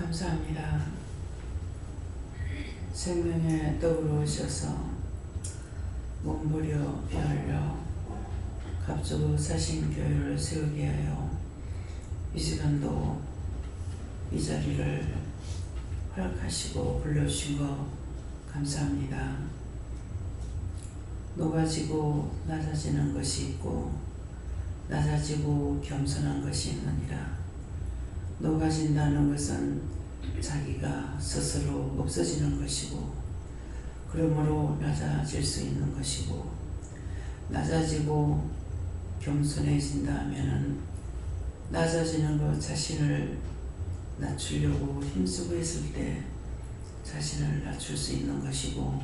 감사합니다. 생명의 떡으로 오셔서 몸부려 피 흘려 값주고 사신 교회를 세우게 하여 이 시간도 이 자리를 허락하시고 불러주신 거 감사합니다. 녹아지고 낮아지는 것이 있고 낮아지고 겸손한 것이 있느니라. 녹아진다는 것은 자기가 스스로 없어지는 것이고 그러므로 낮아질 수 있는 것이고, 낮아지고 겸손해진다 하면은 낮아지는 것 자신을 낮추려고 힘쓰고 있을 때 자신을 낮출 수 있는 것이고,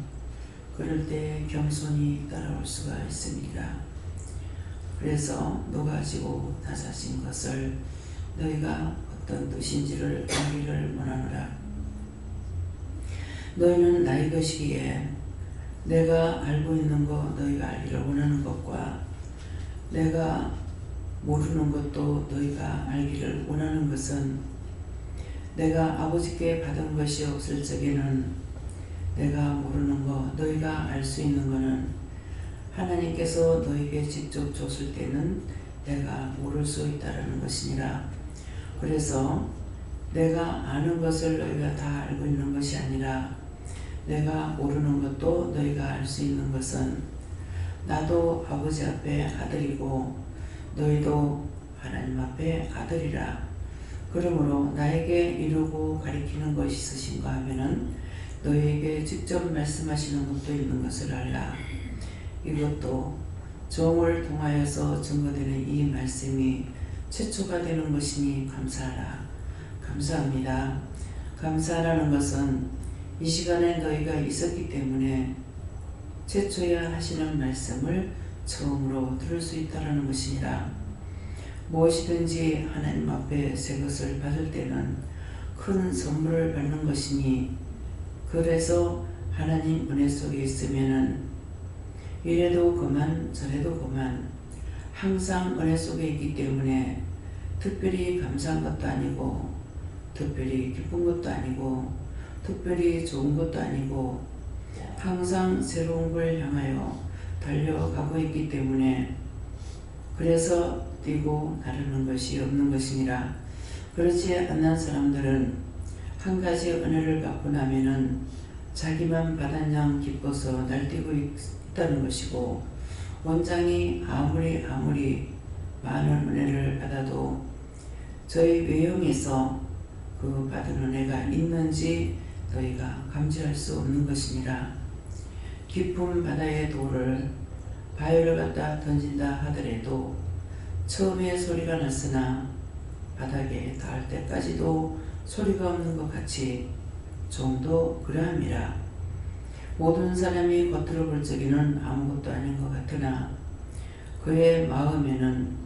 그럴 때 겸손이 따라올 수가 있습니다. 그래서 녹아지고 낮아진 것을 너희가 어떤 뜻인지를 알기를 원하노라. 너희는 나의 것이기에 내가 알고 있는 것 너희가 알기를 원하는 것과 내가 모르는 것도 너희가 알기를 원하는 것은, 내가 아버지께 받은 것이 없을 적에는 내가 모르는 것 너희가 알 수 있는 것은 하나님께서 너희에게 직접 줬을 때는 내가 모를 수 있다는 것이니라. 그래서 내가 아는 것을 너희가 다 알고 있는 것이 아니라 내가 모르는 것도 너희가 알 수 있는 것은, 나도 아버지 앞에 아들이고 너희도 하나님 앞에 아들이라. 그러므로 나에게 이루고 가리키는 것이 있으신가 하면은 너희에게 직접 말씀하시는 것도 있는 것을 알라. 이것도 종을 통하여서 증거되는 이 말씀이 최초가 되는 것이니 감사하라. 감사합니다. 감사하라는 것은 이 시간에 너희가 있었기 때문에 최초야 하시는 말씀을 처음으로 들을 수 있다는 것이니라. 무엇이든지 하나님 앞에 새 것을 받을 때는 큰 선물을 받는 것이니, 그래서 하나님 은혜 속에 있으면은 이래도 그만 저래도 그만 항상 은혜 속에 있기 때문에 특별히 감사한 것도 아니고 특별히 기쁜 것도 아니고 특별히 좋은 것도 아니고 항상 새로운 걸 향하여 달려가고 있기 때문에, 그래서 뛰고 나르는 것이 없는 것이니라. 그렇지 않는 사람들은 한 가지 은혜를 받고 나면은 자기만 받은 양 기뻐서 날뛰고 있다는 것이고, 원장이 아무리 많은 은혜를 받아도 저희 외형에서 그 받은 은혜가 있는지 너희가 감지할 수 없는 것이니라. 깊은 바다의 돌을 바위를 갖다 던진다 하더라도 처음에 소리가 났으나 바닥에 닿을 때까지도 소리가 없는 것 같이 종도 그러함이라. 모든 사람이 겉으로 볼 적에는 아무것도 아닌 것 같으나 그의 마음에는,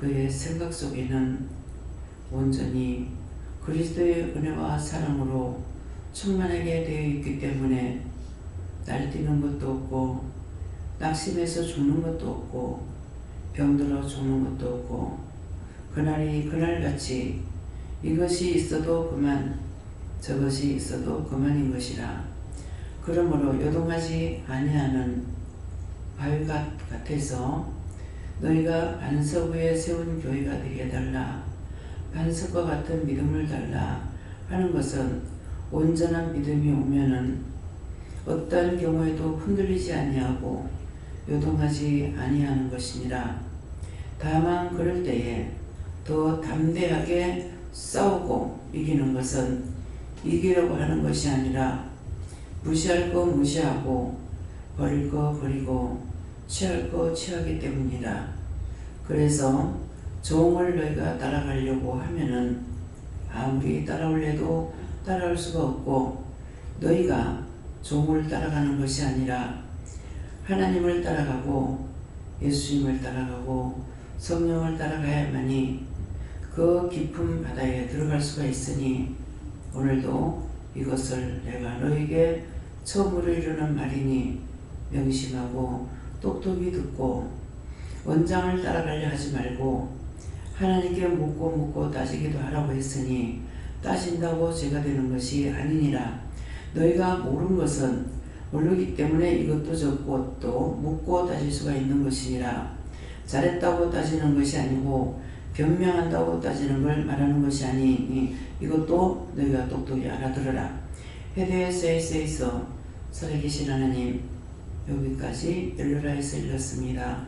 그의 생각 속에는 온전히 그리스도의 은혜와 사랑으로 충만하게 되어 있기 때문에 날뛰는 것도 없고 낙심해서 죽는 것도 없고 병들어 죽는 것도 없고, 그날이 그날같이 이것이 있어도 그만 저것이 있어도 그만인 것이라. 그러므로 요동하지 아니하는 바위 같아서 너희가 반석 위에 세운 교회가 되게 달라. 반석과 같은 믿음을 달라 하는 것은 온전한 믿음이 오면은 어떤 경우에도 흔들리지 아니하고 요동하지 아니하는 것이니라. 다만 그럴 때에 더 담대하게 싸우고 이기는 것은 이기려고 하는 것이 아니라 무시할 거 무시하고 버릴 거 버리고 취할 거 취하기 때문이라. 그래서 종을 너희가 따라가려고 하면은 아무리 따라올래도 따라올 수가 없고, 너희가 종을 따라가는 것이 아니라 하나님을 따라가고 예수님을 따라가고 성령을 따라가야만이 그 깊은 바다에 들어갈 수가 있으니, 오늘도 이것을 내가 너에게 처음으로 이르는 말이니 명심하고 똑똑히 듣고 원장을 따라가려 하지 말고 하나님께 묻고 따지기도 하라고 했으니 따진다고 죄가 되는 것이 아니니라. 너희가 모르는 것은 모르기 때문에 이것도 저것 또 묻고 따질 수가 있는 것이니라. 잘했다고 따지는 것이 아니고 변명한다고 따지는 걸 말하는 것이 아니니 이것도 너희가 똑똑히 알아들어라. 헤드에세이세이서 살아계신 하나님, 여기까지 엘르라에서 읽었습니다.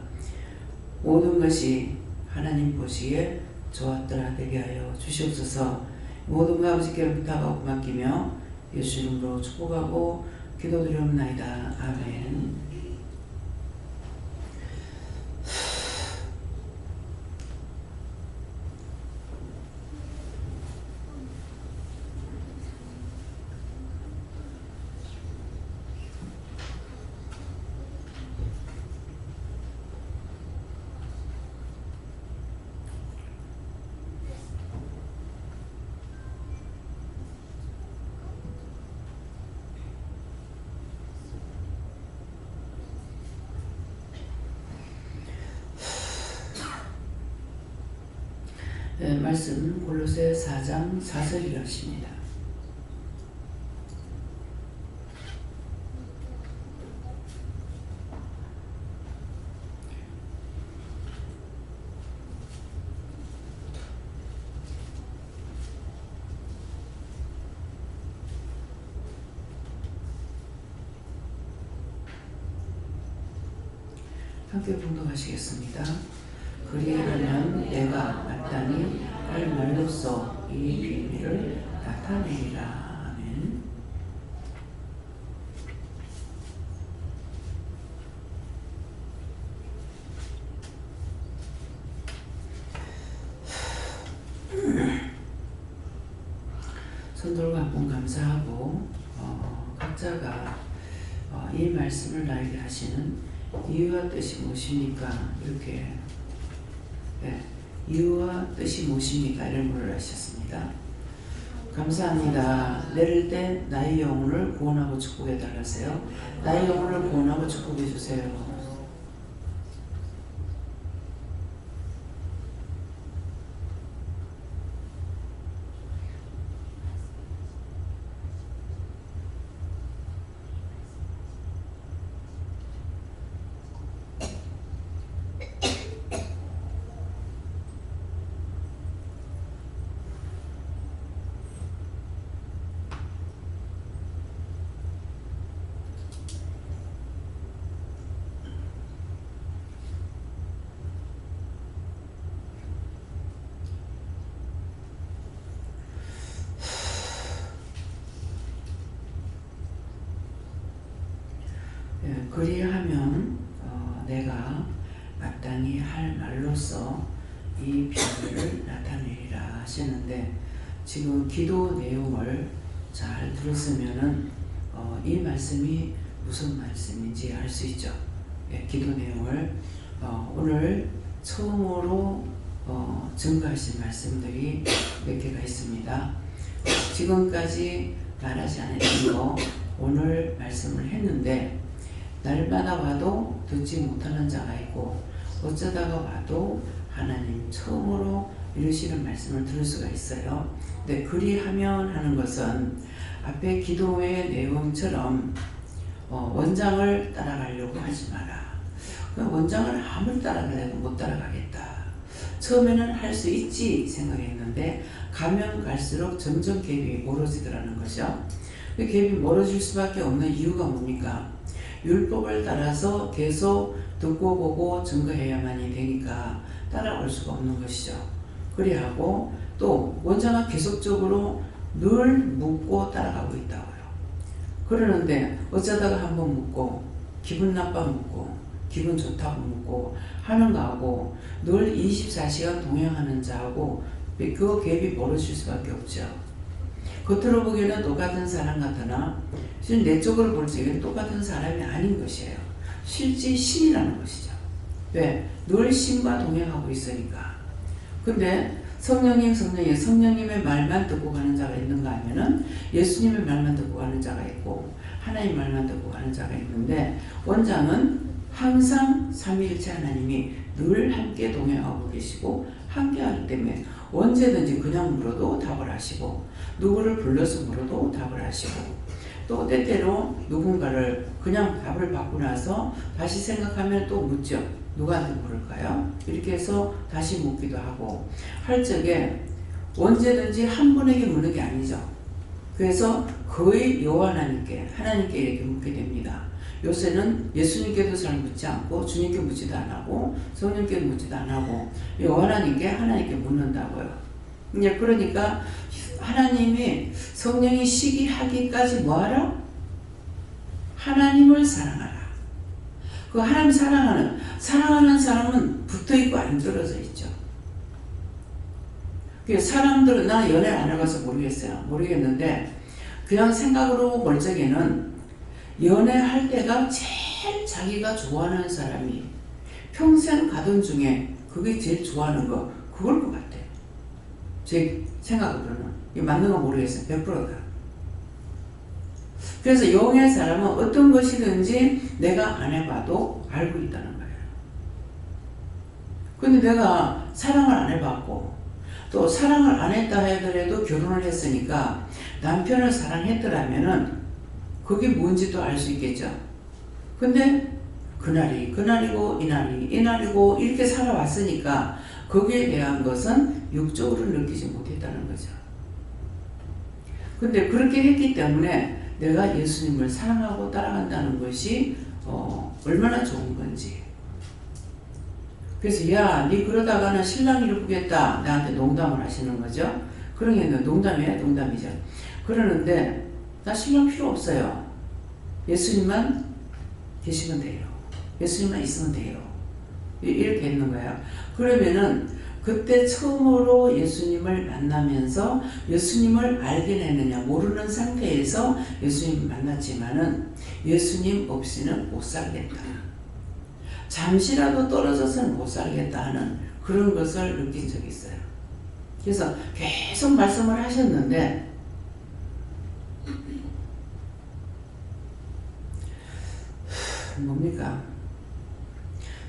모든 것이 하나님 보시기에 좋았더라 되게 하여 주시옵소서. 모든 것 아버지께 부탁하고 맡기며 예수 이름으로 축복하고 기도드리옵나이다. 아멘. 네, 말씀 골로새 4장 4절이라십니다. 함께 봉독하시겠습니다. 그리하면 내가 마땅히 할 말로써 이 비밀을 나타내리라. 아멘. 선돌과 한번 감사하고 각자가 이 말씀을 나에게 하시는 이유와 뜻이 무엇입니까? 이렇게 이유와 뜻이 무엇입니까? 이런 물을 하셨습니다. 감사합니다. 내릴 때 나의 영혼을 구원하고 축복해 달라세요. 나의 영혼을 구원하고 축복해 주세요. 그리하면 내가 마땅히 할 말로써 이 비밀을 나타내리라 하시는데, 지금 기도 내용을 잘 들었으면은 이 말씀이 무슨 말씀인지 알 수 있죠. 기도 내용을 오늘 처음으로 증거하신 말씀들이 몇 개가 있습니다. 지금까지 말하지 않았던 거 오늘 말씀을 했는데, 날마다 와도 듣지 못하는 자가 있고 어쩌다가 와도 하나님 처음으로 이루시는 말씀을 들을 수가 있어요. 근데 그리하면 하는 것은 앞에 기도의 내용처럼 원장을 따라가려고 하지 마라. 원장을 아무리 따라가려도 못 따라가겠다. 처음에는 할 수 있지 생각했는데 가면 갈수록 점점 갭이 멀어지더라는 거죠. 그 갭이 멀어질 수밖에 없는 이유가 뭡니까? 율법을 따라서 계속 듣고 보고 증거해야만이 되니까 따라올 수가 없는 것이죠. 그리하고 또 원자가 계속적으로 늘 묻고 따라가고 있다고요. 그러는데 어쩌다가 한번 묻고 기분 나빠 묻고 기분 좋다고 묻고 하는 거하고 늘 24시간 동행하는 자하고 그 갭이 멀어질 수밖에 없죠. 겉으로 보기에는 똑같은 사람 같으나 실 내적으로 볼 적에는 똑같은 사람이 아닌 것이에요. 실제 신이라는 것이죠. 왜? 늘 신과 동행하고 있으니까. 근데 성령님의 말만 듣고 가는 자가 있는가 하면은 예수님의 말만 듣고 가는 자가 있고 하나님 말만 듣고 가는 자가 있는데, 원장은 항상 삼위일체 하나님이 늘 함께 동행하고 계시고 함께 하기 때문에 언제든지 그냥 물어도 답을 하시고 누구를 불러서 물어도 답을 하시고 또 때때로 누군가를 그냥 답을 받고 나서 다시 생각하면 또 묻죠. 누구한테 물을까요? 이렇게 해서 다시 묻기도 하고 할 적에 언제든지 한 분에게 묻는 게 아니죠. 그래서 거의 여호와 하나님께 이렇게 묻게 됩니다. 요새는 예수님께도 잘 묻지 않고 주님께 묻지도 안 하고 성령께 묻지도 안 하고 여호와 하나님께 묻는다고요. 이제 그러니까 하나님이 성령이 시기하기까지 뭐하라? 하나님을 사랑하라. 그 하나님 사랑하는 사람은 붙어있고 안 떨어져 있죠. 사람들은 나 연애 안 해봐서 모르겠는데 그냥 생각으로 볼 적에는 연애할 때가 제일 자기가 좋아하는 사람이 평생 가던 중에 그게 제일 좋아하는 거 그걸 것 같아요. 제 생각으로는. 이게 맞는 거 모르겠어요. 100%다. 그래서 영의 사람은 어떤 것이든지 내가 안 해봐도 알고 있다는 거예요. 근데 내가 사랑을 안 해봤고 또 사랑을 안 했다 하더라도 결혼을 했으니까 남편을 사랑했더라면은 그게 뭔지도 알 수 있겠죠. 근데 그날이 그날이고 이날이고 이렇게 살아왔으니까 거기에 대한 것은 육적으로 느끼지 못했다는 거죠. 근데 그렇게 했기 때문에 내가 예수님을 사랑하고 따라간다는 것이 얼마나 좋은 건지. 그래서 야, 니 그러다가는 신랑이를 보겠다 나한테 농담을 하시는 거죠. 그러겠네. 농담이야, 농담이죠. 그러는데 나 신랑 필요 없어요. 예수님만 계시면 돼요. 예수님만 있으면 돼요. 이렇게 있는 거예요. 그러면은 그때 처음으로 예수님을 만나면서 예수님을 알게 되느냐 모르는 상태에서 예수님 만났지만은 예수님 없이는 못 살겠다. 잠시라도 떨어져서는 못 살겠다 하는 그런 것을 느낀 적이 있어요. 그래서 계속 말씀을 하셨는데 뭡니까?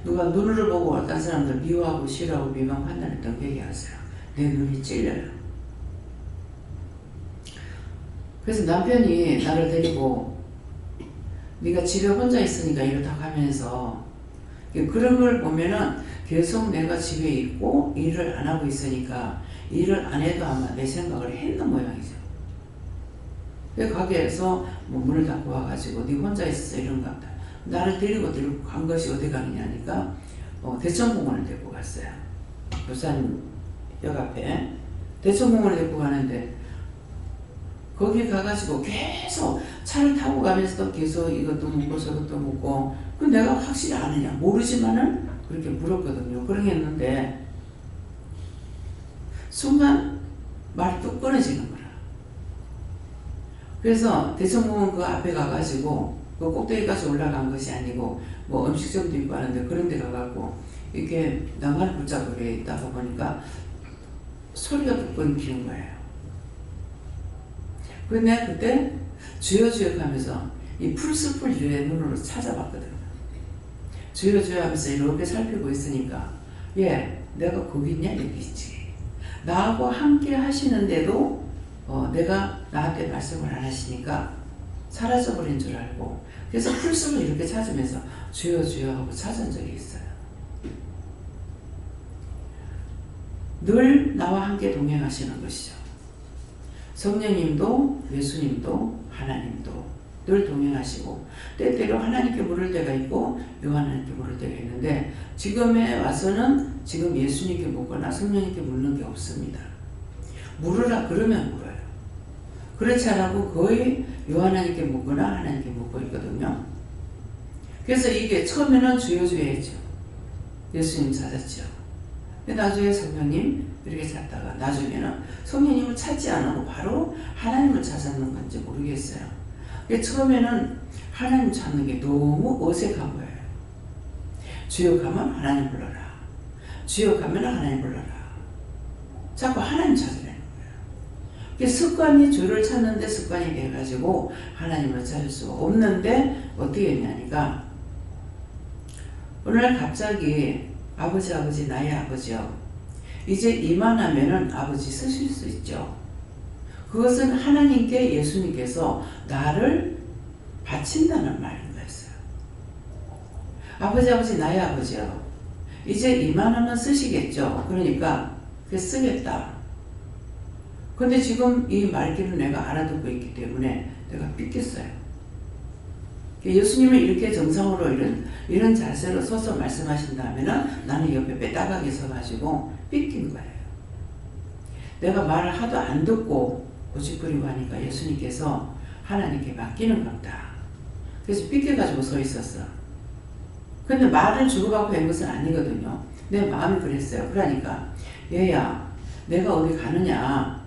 누가 눈을 보고 어떤 사람들 미워하고 싫어하고 비방 판단했던 그 얘기하세요. 내 눈이 찔려요. 그래서 남편이 나를 데리고 네가 집에 혼자 있으니까 이렇다 하면서 그런 걸 보면은 계속 내가 집에 있고 일을 안 하고 있으니까 일을 안 해도 아마 내 생각을 했는 모양이죠. 가게에서 뭐 문을 닫고 와가지고 네 혼자 있어 이런 것 같다. 나를 데리고 간 것이 어디 가느냐니까 대천공원을 데리고 갔어요. 부산역 앞에 대천공원을 데리고 가는데 거기 가가지고 계속 차를 타고 가면서도 계속 이것도 묻고 저것도 묻고 그 내가 확실히 아느냐 모르지만은 그렇게 물었거든요. 그러겠는데 순간 말이 뚝 끊어지는 거라. 그래서 대천공원 그 앞에 가가지고 그 꼭대기까지 올라간 것이 아니고 뭐 음식점도 있고 하는데 그런 데 가갖고 이렇게 나만 붙잡고 있다가 보니까 소리가 뚝 끊기는 거예요. 근데 그때 주여 하면서 이 풀숲을 위에 눈으로 찾아봤거든요. 주여 하면서 이렇게 살피고 있으니까 예, 내가 거기 있냐? 여기 있지. 나하고 함께 하시는데도 내가 나한테 말씀을 안 하시니까 사라져버린 줄 알고 그래서 풀숲을 이렇게 찾으면서 주여 하고 찾은 적이 있어요. 늘 나와 함께 동행하시는 것이죠. 성령님도 예수님도 하나님도 늘 동행하시고 때때로 하나님께 물을 때가 있고 하나님께 물을 때가 있는데 지금에 와서는 지금 예수님께 묻거나 성령님께 묻는 게 없습니다. 물으라 그러면 물어요. 그렇지 않고 거의 하나님께 묻거나 하나님께 묻고 있거든요. 그래서 이게 처음에는 주여 했죠. 예수님 찾았죠. 근데 나중에 성령님 이렇게 찾다가 나중에는 성령님을 찾지 않고 바로 하나님을 찾았는 건지 모르겠어요. 처음에는 하나님 찾는 게 너무 어색한 거예요. 주여 가면 하나님 불러라. 주여 가면 하나님 불러라. 자꾸 하나님 찾으려는 거예요. 습관이 주를 찾는데 습관이 돼가지고 하나님을 찾을 수가 없는데 어떻게 했냐니까 어느 날 갑자기 아버지 나의 아버지요. 이제 이만하면은 아버지 쓰실 수 있죠. 그것은 하나님께 예수님께서 나를 바친다는 말인 거였어요. 아버지 나의 아버지요. 이제 이만하면 쓰시겠죠. 그러니까 쓰겠다. 근데 지금 이 말귀를 내가 알아듣고 있기 때문에 내가 삐겠어요. 예수님은 이렇게 정상으로 이런 자세로 서서 말씀하신다면은 나는 옆에 빼따가게 서가지고 삐낀 거예요. 내가 말을 하도 안 듣고 고집부리고 하니까 예수님께서 하나님께 맡기는 겁니다. 그래서 삐껴가지고 서 있었어. 근데 말을 주고받고 한 것은 아니거든요. 내 마음이 그랬어요. 그러니까 얘야 내가 어디 가느냐,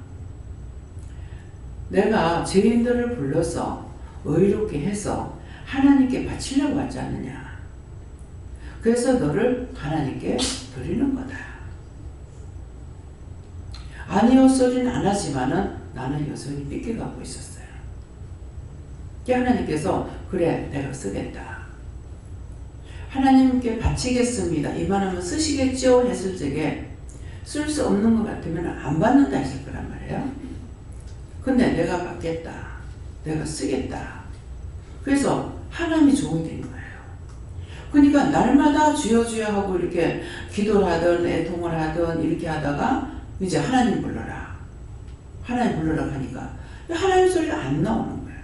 내가 죄인들을 불러서 의롭게 해서 하나님께 바치려고 하지 않느냐. 그래서 너를 하나님께 드리는 거다. 아니요 소리는 안 하지만은 나는 여전히 삐껴가고 있었어요. 하나님께서 그래 내가 쓰겠다. 하나님께 바치겠습니다. 이만하면 쓰시겠죠? 했을 적에 쓸 수 없는 것 같으면 안 받는다 했을 거란 말이에요. 근데 내가 받겠다. 내가 쓰겠다. 그래서 하나님이 종이 된 거예요. 그러니까 날마다 주여 주여 하고 이렇게 기도를 하든 애통을 하든 이렇게 하다가 이제 하나님 불러라. 하나님 불러라 하니까 하나님 소리가 안 나오는 거예요.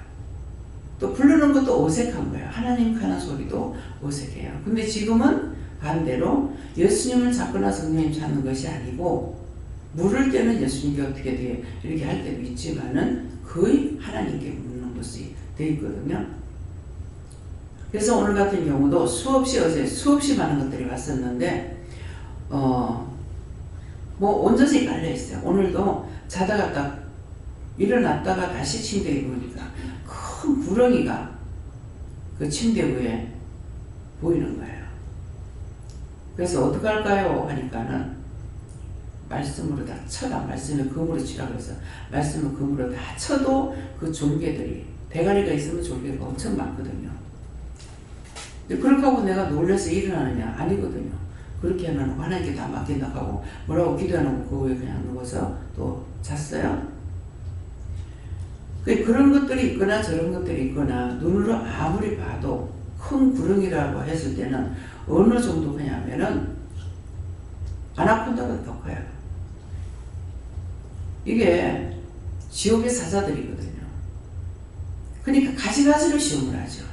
또 부르는 것도 어색한 거예요. 하나님 하는 소리도 어색해요. 근데 지금은 반대로 예수님을 찾거나 성령님 찾는 것이 아니고 물을 때는 예수님께 어떻게 돼 이렇게 할 때도 있지만은 거의 하나님께 묻는 것이 돼 있거든요. 그래서 오늘 같은 경우도 어제 수없이 많은 것들이 왔었는데 뭐 온전히 깔려 있어요. 오늘도 자다가 딱 일어났다가 다시 침대에 누우니까 큰 구렁이가 그 침대 위에 보이는 거예요. 그래서 어떡할까요? 하니까는 말씀으로 다 쳐다. 말씀을 금으로 치라고 해서 말씀을 금으로 다 쳐도 그 졸개들이 대가리가 있으면 졸개가 엄청 많거든요. 근데 그렇게 하고 내가 놀라서 일어나느냐? 아니거든요. 그렇게 해놓고 하나님께 다 맡긴다 하고 뭐라고 기도해놓고 그 위에 그냥 누워서 또 잤어요. 그런 것들이 있거나 저런 것들이 있거나 눈으로 아무리 봐도 큰 구렁이라고 했을 때는 어느 정도 그냐면은 아나콘다가 더 커요. 이게 지옥의 사자들이거든요. 그러니까 가지가지로 시험을 하죠.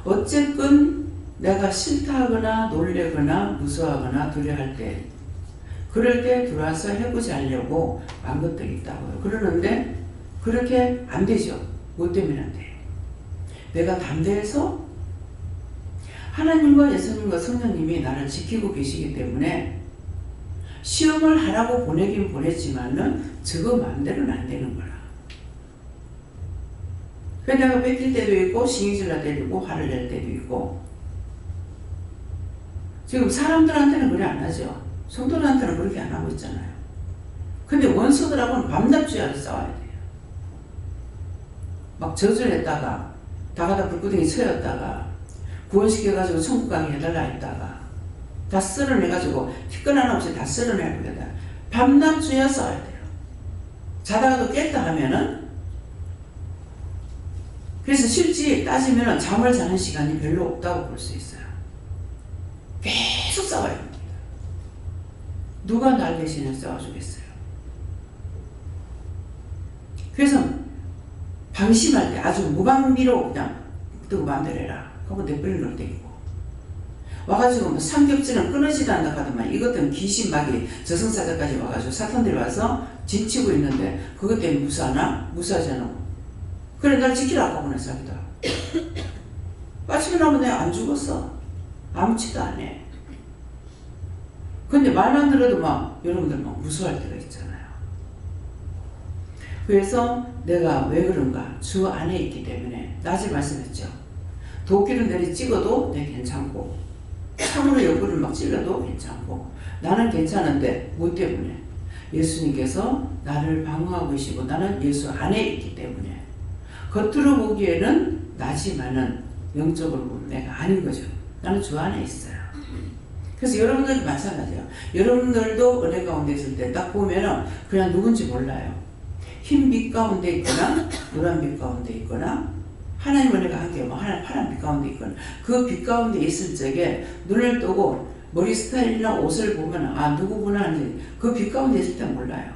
어쨌든 내가 싫다 하거나 놀래거나 무서워하거나 두려워할 때 그럴 때 들어와서 해보지 않으려고 한 것들이 있다고요. 그러는데 그렇게 안 되죠. 뭐 때문에 안 돼요? 내가 담대해서 하나님과 예수님과 성령님이 나를 지키고 계시기 때문에 시험을 하라고 보내긴 보냈지만은 저거 마음대로는 안 되는 거라. 그래서 내가 뺏길 때도 있고 신경질 날 때도 있고 화를 낼 때도 있고 지금 사람들한테는 그래 안 하죠. 성도들한테는 그렇게 안 하고 있잖아요. 근데 원수들하고는 밤낮주야로 싸워야 돼요. 막 저주했다가 다가다 불구덩이 쳐였다가 구원시켜가지고 천국 가게 해달라 했다가 다 쓸어내가지고 티끌 하나 없이 다 쓸어내고 해달라. 밤낮주야 싸워야 돼요. 자다가도 깼다 하면은 그래서 실제 따지면 잠을 자는 시간이 별로 없다고 볼 수 있어요. 계속 싸워야 됩니다. 누가 날 대신에 싸워주겠어요? 그래서 방심할 때 아주 무방비로 그냥 뜨고 마음대로 해라 하고 내버려 놓을 때 있고 와가지고 뭐 삼겹살은 끊어지도 않는다 하더만 이것들은 귀신막이 저승사자까지 와가지고 사탄들이 와서 진치고 있는데 그것 때문에 무사하나? 무사하지 않고 그래 날 지키라고 하고 자기도 빠지면 하면 내가 안 죽었어. 아무치도 안 해. 근데 말만 들어도 막 여러분들 막 무서워할 때가 있잖아요. 그래서 내가 왜 그런가? 주 안에 있기 때문에 낮에 말씀했죠. 도끼를 내리 찍어도 내 괜찮고 창으로 옆구리를 막 찔러도 괜찮고 나는 괜찮은데 뭐 때문에? 예수님께서 나를 방어하고 계시고 나는 예수 안에 있기 때문에 겉으로 보기에는 나지만은 영적으로 보면 내가 아닌 거죠. 나는 주 안에 있어요. 그래서 여러분들도 마찬가지예요. 여러분들도 은혜 가운데 있을 때 딱 보면은 그냥 누군지 몰라요. 흰 빛 가운데 있거나 노란 빛 가운데 있거나 하나님 은혜가 함께 뭐 파란 빛 가운데 있거나 그 빛 가운데 있을 적에 눈을 뜨고 머리 스타일이나 옷을 보면 아 누구구나 하는지 그 빛 가운데 있을 때 몰라요.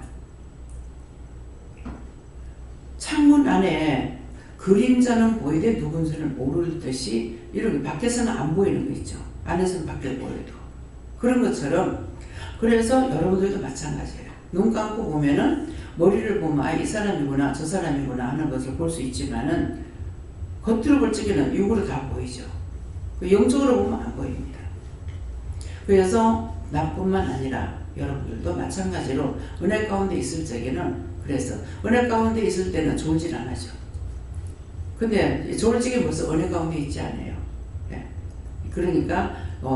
창문 안에 그림자는 보이되 누군지는 모르듯이 이렇게 밖에서는 안 보이는 거 있죠. 안에서는 밖에 보여도 그런 것처럼 그래서 여러분들도 마찬가지예요. 눈 감고 보면은 머리를 보면 아 이 사람이구나 저 사람이구나 하는 것을 볼 수 있지만은 겉으로 볼 적에는 육으로 다 보이죠. 영적으로 보면 안 보입니다. 그래서 나뿐만 아니라 여러분들도 마찬가지로 은혜 가운데 있을 적에는 그래서 은혜 가운데 있을 때는 졸질 안 하죠. 근데 졸지게 벌써 은혜 가운데 있지 않아요. 네. 그러니까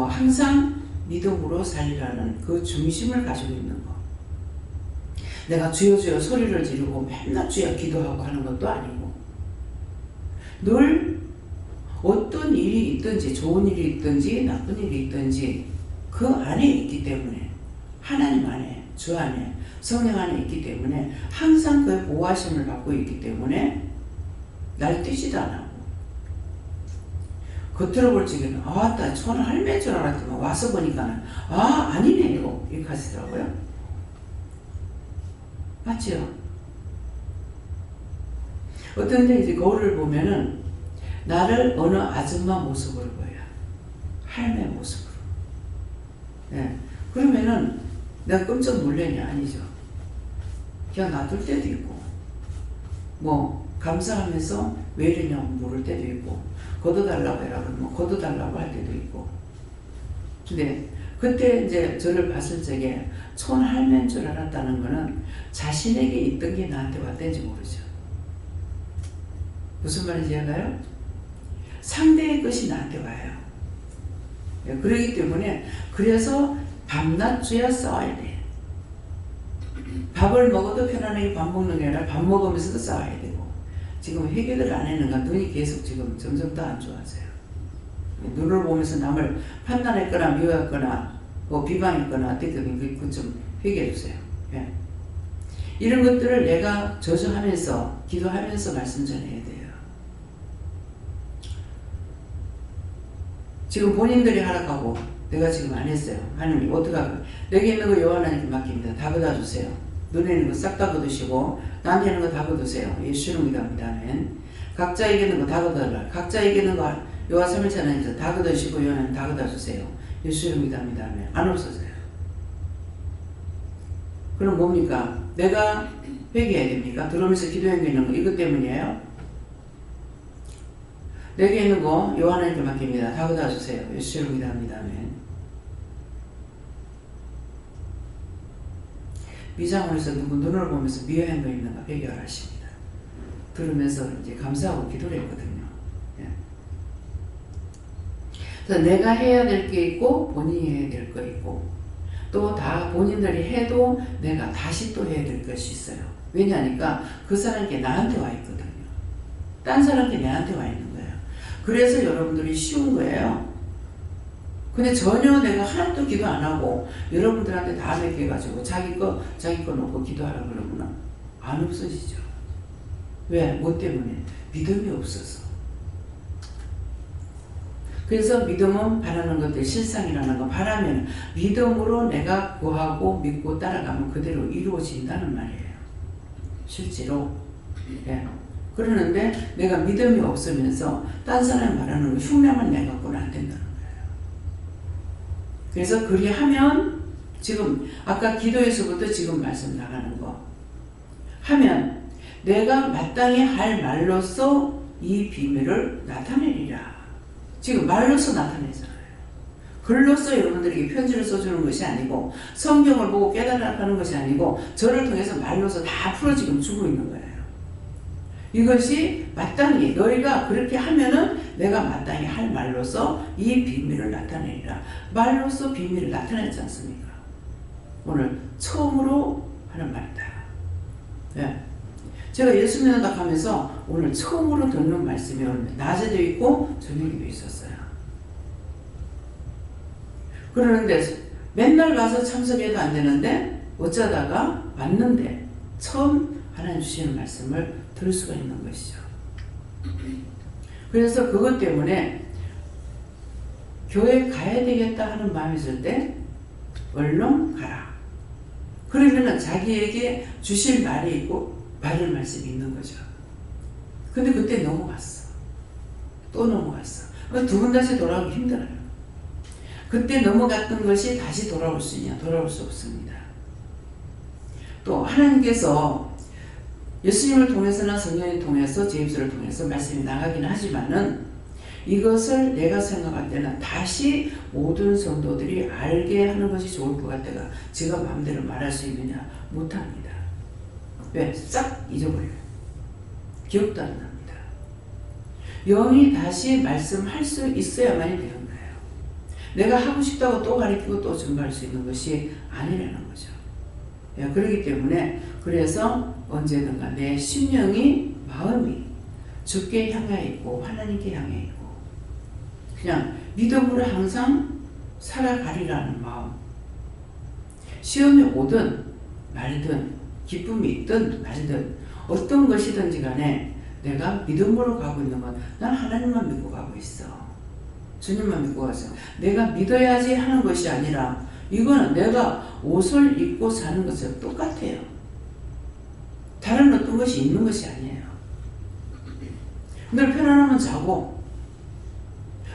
항상 믿음으로 살리라는 그 중심을 가지고 있는 거. 내가 주여 주여 소리를 지르고 맨날 주여 기도하고 하는 것도 아니고 늘 어떤 일이 있든지 좋은 일이 있든지 나쁜 일이 있든지 그 안에 있기 때문에 하나님 안에 주 안에 성령 안에 있기 때문에 항상 그 보호하심을 받고 있기 때문에 날 뛰지도 안 하고 겉으로 볼 적에는 아따 저는 할매인 줄 알았더만 와서 보니까는 아 아니네요 이렇게 하시더라고요. 맞죠? 어떤 데 이제 거울을 보면은 나를 어느 아줌마 모습으로 보여. 할매 모습으로. 예. 그러면은 내가 깜짝 놀래냐? 아니죠. 그냥 놔둘 때도 있고, 뭐, 감사하면서 왜 이러냐고 물을 때도 있고, 걷어달라고 해라 그러면 걷어달라고 할 때도 있고. 근데 그때 이제 저를 봤을 적에 촌할매인 줄 알았다는 거는 자신에게 있던 게 나한테 왔던지 모르죠. 무슨 말인지 알아요? 상대의 것이 나한테 와요. 그러기 때문에 그래서 밤낮 주야 싸워야 돼. 밥을 먹어도 편안하게 밥 먹는 게 아니라 밥 먹으면서도 싸워야 되고 지금 해결을 안 했는가 눈이 계속 지금 점점 더 안 좋아져요. 눈을 보면서 남을 판단했거나 미워했거나 뭐 비방했거나 어떻게든 그 좀 회개해 주세요. 예. 이런 것들을 내가 저주하면서 기도하면서 말씀 전해야 돼요. 지금 본인들이 하락하고 내가 지금 안 했어요. 하나님 어떡하고 내게 있는 거 여호와 하나님께 맡깁니다. 다 걷어주세요. 눈에 있는 거 싹 다 걷으시고 나한테 있는 거 다 걷으세요. 예수를 믿합니다. 아멘. 각자에게 있는 거 다 걷어라. 각자에게 있는 거 여호와 삼일째 하나님께서 다 걷으시고 여호와 하나님 다 걷어주세요. 예수를 믿합니다. 아멘. 안 없어져요. 그럼 뭡니까? 내가 회개해야 됩니까? 들어오면서 기도해 있는 거 이것 때문이에요? 내게 있는 거 여호와 하나님께 맡깁니다. 다 걷어주세요. 예수를 믿합니다. 아멘. 미장원에서 누구 눈을 보면서 미워한 거 있는가 회개하십니다. 들으면서 이제 감사하고 기도를 했거든요. 예. 그래서 내가 해야 될 게 있고 본인이 해야 될 거 있고 또 다 본인들이 해도 내가 다시 또 해야 될 것이 있어요. 왜냐하니까 그 사람께 나한테 와 있거든요. 딴 사람께 내한테 와 있는 거예요. 그래서 여러분들이 쉬운 거예요. 근데 전혀 내가 하나도 기도 안 하고 여러분들한테 다 맡겨가지고 자기 거 놓고 기도하라고 그러구나. 안 없어지죠. 왜? 뭐 때문에? 믿음이 없어서. 그래서 믿음은 바라는 것들 실상이라는 거 바라면 믿음으로 내가 구하고 믿고 따라가면 그대로 이루어진다는 말이에요. 실제로. 예. 그러는데 내가 믿음이 없으면서 딴 사람이 말하는 거 흉내만 내갖고는 안 된다는 거예요. 그래서 그리하면 지금 아까 기도에서부터 지금 말씀 나가는 거 하면 내가 마땅히 할 말로써 이 비밀을 나타내리라. 지금 말로써 나타내잖아요. 글로써 여러분들에게 편지를 써주는 것이 아니고 성경을 보고 깨달아가는 것이 아니고 저를 통해서 말로써 다 풀어 지금 주고 있는 거예요. 이것이 마땅히 너희가 그렇게 하면은 내가 마땅히 할 말로써 이 비밀을 나타내리라. 말로써 비밀을 나타냈지 않습니까? 오늘 처음으로 하는 말이다. 네. 제가 예수 믿는다 하면서 오늘 처음으로 듣는 말씀이 오늘 낮에도 있고 저녁에도 있었어요. 그러는데 맨날 가서 참석해도 안 되는데 어쩌다가 왔는데 처음 하나님 주시는 말씀을 들을 수가 있는 것이죠. 그래서 그것 때문에 교회 가야 되겠다 하는 마음이 있을 때 얼른 가라. 그러면은 자기에게 주실 말이 있고 받을 말씀이 있는 거죠. 근데 그때 넘어갔어. 또 넘어갔어. 두 번 다시 돌아오기 힘들어요. 그때 넘어갔던 것이 다시 돌아올 수 있냐? 돌아올 수 없습니다. 또 하나님께서 예수님을 통해서나 성령을 통해서 제임스를 통해서 말씀이 나가긴 하지만은 이것을 내가 생각할 때는 다시 모든 성도들이 알게 하는 것이 좋을 것 같다가 제가 마음대로 말할 수 있느냐? 못합니다. 왜? 싹 잊어버려요. 기억도 안 납니다. 영이 다시 말씀할 수 있어야만이 되는 거예요. 내가 하고 싶다고 또 가르치고 또 증거할 수 있는 것이 아니라는 거죠. 그렇기 때문에 그래서 언제든가 내 심령이 마음이 주께 향해 있고 하나님께 향해 있고 그냥 믿음으로 항상 살아가리라는 마음. 시험이 오든 말든 기쁨이 있든 말든 어떤 것이든지 간에 내가 믿음으로 가고 있는 건 난 하나님만 믿고 가고 있어. 주님만 믿고 가서 내가 믿어야지 하는 것이 아니라 이거는 내가 옷을 입고 사는 것은 똑같아요. 다른 어떤 것이 있는 것이 아니에요. 늘 편안하면 자고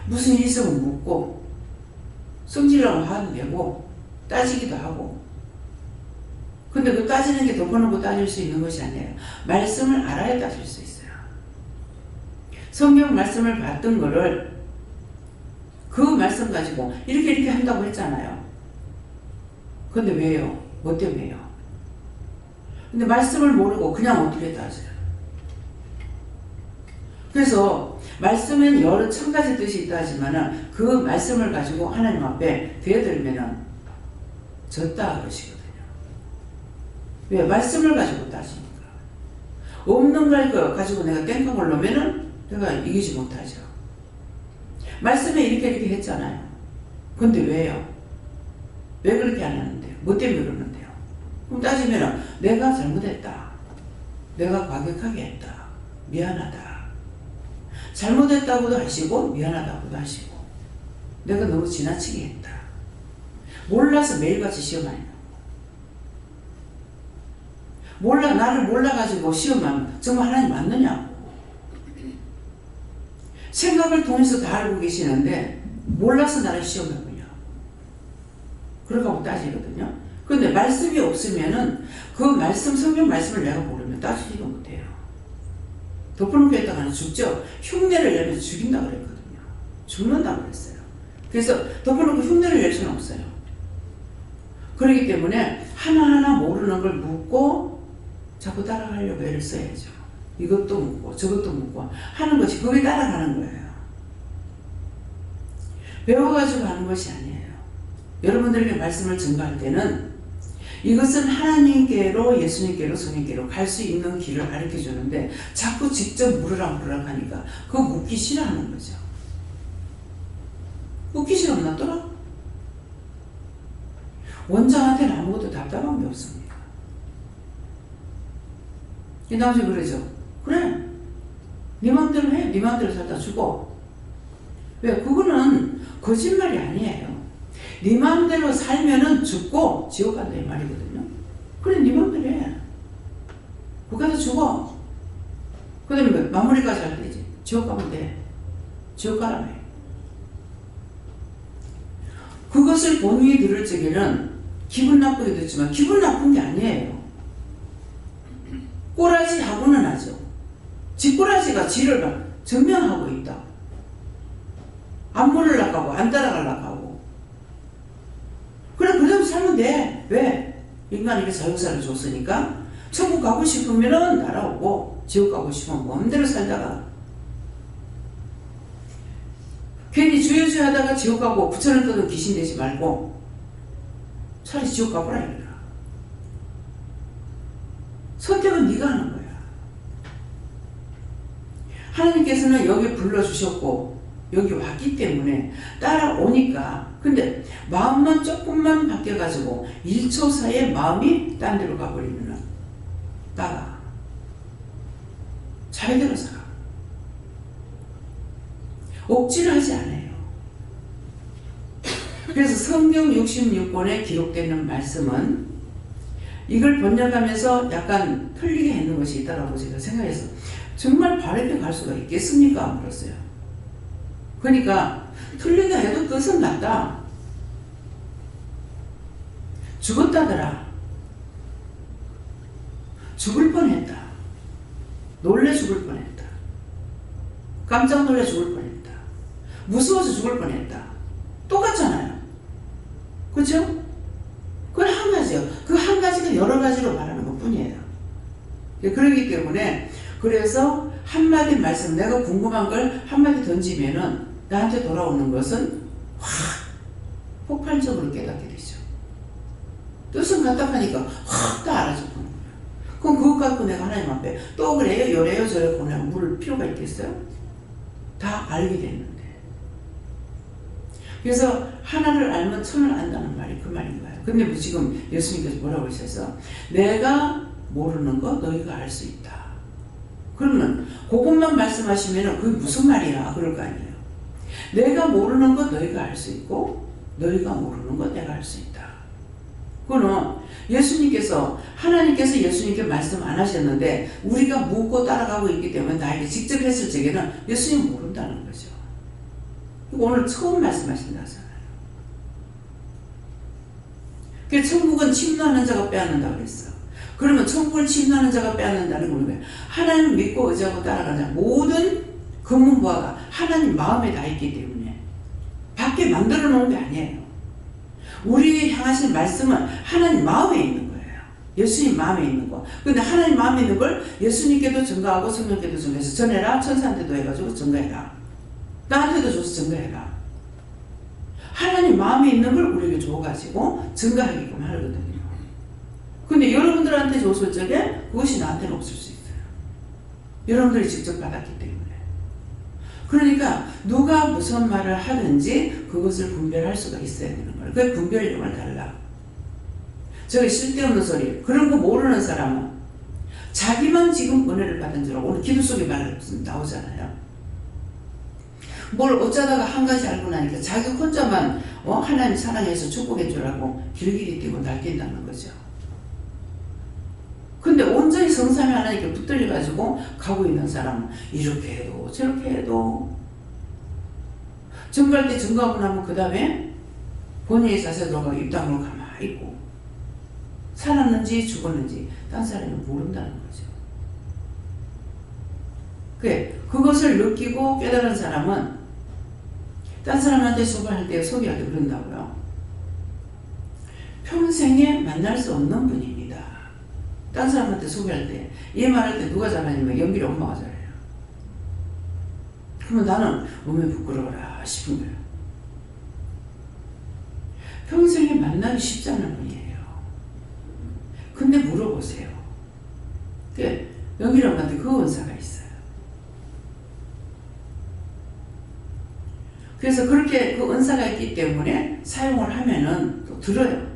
무슨 일 있으면 묻고 성질나면 화도 내고 따지기도 하고 근데 그 따지는 게 덮어놓고 따질 수 있는 것이 아니에요. 말씀을 알아야 따질 수 있어요. 성경 말씀을 봤던 거를 그 말씀 가지고 이렇게 한다고 했잖아요. 근데 왜요? 뭐 때문에요? 근데 말씀을 모르고 그냥 어떻게 따져요? 그래서 말씀엔 여러 천 가지 뜻이 있다 하지만은 그 말씀을 가지고 하나님 앞에 대들면은 졌다 그러시거든요. 왜? 말씀을 가지고 따지니까. 없는 걸 가지고 내가 땡깡을 놓으면은 내가 이기지 못하죠. 말씀에 이렇게 했잖아요. 근데 왜요? 왜 그렇게 안 하는데요? 뭐 때문에 그러는데요? 그럼 따지면은 내가 잘못했다. 내가 과격하게 했다. 미안하다. 잘못했다고도 하시고 미안하다고도 하시고 내가 너무 지나치게 했다. 몰라서 매일같이 시험하는 거. 나를 몰라가지고 시험하면 정말 하나님 맞느냐고. 생각을 통해서 다 알고 계시는데 몰라서 나를 시험해보냐. 그렇게 하고 따지거든요. 그런데 말씀이 없으면은 그 말씀, 성경 말씀을 내가 모르면 따지지도 못해요. 덮어놓고 했다가는 죽죠. 흉내를 내면서 죽인다 그랬거든요. 죽는다고 그랬어요. 그래서 덮어놓고 흉내를 낼 수는 없어요. 그렇기 때문에 하나하나 모르는 걸 묻고 자꾸 따라가려고 애를 써야죠. 이것도 묻고 저것도 묻고 하는 것이 그게 따라가는 거예요. 배워가지고 하는 것이 아니에요. 여러분들에게 말씀을 증거할 때는 이것은 하나님께로 예수님께로 성령께로 갈 수 있는 길을 가르쳐 주는데 자꾸 직접 물으라 하니까 그거 묻기 싫어하는 거죠. 묻기 싫으면 놔둬라. 원장한테는 아무것도 답답한 게 없습니다. 이 나중에 그러죠. 그래, 네 맘대로 해. 네 맘대로 살다 죽어. 왜? 그거는 거짓말이 아니에요. 네 맘대로 살면은 죽고 지옥 간다 이 말이거든요. 그래, 네 맘대로 해. 거기 가서 죽어. 그 다음에 마무리까지 할 때지. 지옥 가면 돼. 지옥 가라며. 그것을 본인이 들을 적에는 기분 나쁘게 듣지만 기분 나쁜 게 아니에요. 꼬라지 하고는 하죠. 지 꼬라지가 지를 증명하고 있다. 안 물으려고 하고 안 따라가려고 하고. 그래, 그래도 살면 돼. 왜? 인간에게 자유사를 줬으니까 천국 가고 싶으면 날아오고 지옥 가고 싶으면 마음대로 살다가 괜히 주여주여 하다가 지옥 가고 부처를 떠도 귀신 되지 말고 차라리 지옥 가보라 이거야. 선택은 네가 하는 거야. 하나님께서는 여기 불러주셨고 여기 왔기 때문에 따라오니까. 근데 마음만 조금만 바뀌어가지고 1초 사이에 마음이 딴 데로 가버리면 나가. 자기대로 살아. 억지로 하지 않아요. 그래서 성경 66권에 기록되는 말씀은 이걸 번역하면서 약간 틀리게 했는 것이 있다라고 제가 생각해서 정말 바르게 갈 수가 있겠습니까? 물었어요. 그러니까 틀리게 해도 뜻은 같다. 죽었다더라. 죽을 뻔했다. 놀래 죽을 뻔했다. 깜짝 놀래 죽을 뻔했다. 무서워서 죽을 뻔했다. 똑같잖아요. 그죠? 그건 한 가지요. 그 한 가지가 여러 가지로 말하는 것 뿐이에요. 그렇기 때문에 그래서 한마디 말씀, 내가 궁금한 걸 한마디 던지면은 나한테 돌아오는 것은 확 폭발적으로 깨닫게 되죠. 뜻은 같다 하니까 확 다 알아서 보는 거예요. 그럼 그것 갖고 내가 하나님 앞에 또 그래요, 요래요, 저래요, 그냥 물을 필요가 있겠어요? 다 알게 됐는데. 그래서 하나를 알면 천을 안다는 말이 그 말인 거예요. 근데 뭐 지금 예수님께서 뭐라고 하셔서 내가 모르는 거 너희가 알 수 있다. 그러면 그것만 말씀하시면 그게 무슨 말이야? 그럴 거 아니에요. 내가 모르는 거 너희가 알 수 있고 너희가 모르는 거 내가 알 수 있다. 그거는 예수님께서 하나님께서 예수님께 말씀 안 하셨는데 우리가 묻고 따라가고 있기 때문에 나에게 직접 했을 적에는 예수님 모른다는 거죠. 오늘 처음 말씀하신다 하잖아요. 그래서 천국은 침노하는 자가 빼앗는다고 그랬어. 그러면 천국을 침노하는 자가 빼앗는다는 건 뭐예요? 하나님 믿고 의지하고 따라가는 모든 근본부하가 하나님 마음에 다 있기 때문에 밖에 만들어 놓은 게 아니에요. 우리에게 향하신 말씀은 하나님 마음에 있는 거예요. 예수님 마음에 있는 거. 근데 하나님 마음에 있는 걸 예수님께도 증가하고 성령께도 증가해서 전해라. 천사한테도 해가지고 증가해라. 나한테도 줘서 증가해라. 하나님 마음에 있는 걸 우리에게 줘가지고 증가하게끔 하거든요. 근데 여러분들한테 줬을 적에 그것이 나한테는 없을 수 있어요. 여러분들이 직접 받았기 때문에. 그러니까 누가 무슨 말을 하든지 그것을 분별할 수가 있어야 되는 거예요. 그 분별력을 달라. 저기 쓸데없는 소리. 그런 거 모르는 사람은 자기만 지금 은혜를 받은 줄 알고 오늘 기도 속에 나오잖아요. 뭘 어쩌다가 한 가지 알고 나니까 자기 혼자만 하나님 사랑해서 축복해 주라고 길길이 뛰고 날뛴다는 거죠. 근데 온전히 성삼위 하나님께 붙들려가지고 가고 있는 사람은 이렇게 해도 저렇게 해도 증거할 때 증거하고 나면 그 다음에 본인의 자세로 가고 입당으로 가만히 있고 살았는지 죽었는지 딴 사람이 모른다는 거죠. 그것을 느끼고 깨달은 사람은 딴 사람한테 소개할 때 그런다고요. 평생에 만날 수 없는 분입니다. 딴 사람한테 소개할 때, 이 말할 때 누가 잘하냐면 연필이 엄마가 잘해요. 그러면 나는 몸에 부끄러워라 싶은 거예요. 평생에 만나기 쉽지 않은 분이에요. 근데 물어보세요. 연필이 엄마한테 그 은사가 있어요. 그래서 그렇게 그 은사가 있기 때문에 사용을 하면은 또 들어요.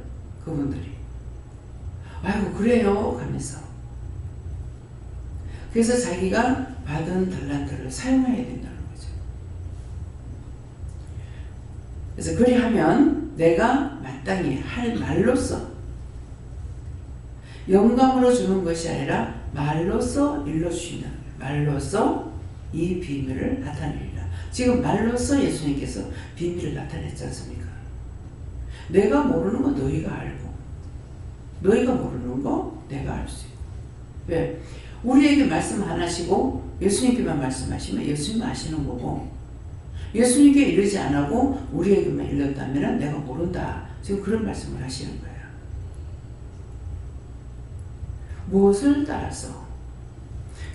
그분들이. 아이고 그래요 하면서. 그래서 자기가 받은 달란트를 사용해야 된다는 거죠. 그래서 그리하면 내가 마땅히 할 말로써 영감으로 주는 것이 아니라 말로써 일러주시는 말로써 이 비밀을 나타내리라. 지금 말로써 예수님께서 비밀을 나타냈지 않습니까? 내가 모르는 거 너희가 알고 너희가 모르는 거 내가 알 수 있고. 왜? 우리에게 말씀 안 하시고 예수님께만 말씀하시면 예수님 아시는 거고 예수님께 이르지 않고 우리에게만 일렀다면 내가 모른다. 지금 그런 말씀을 하시는 거예요. 무엇을 따라서?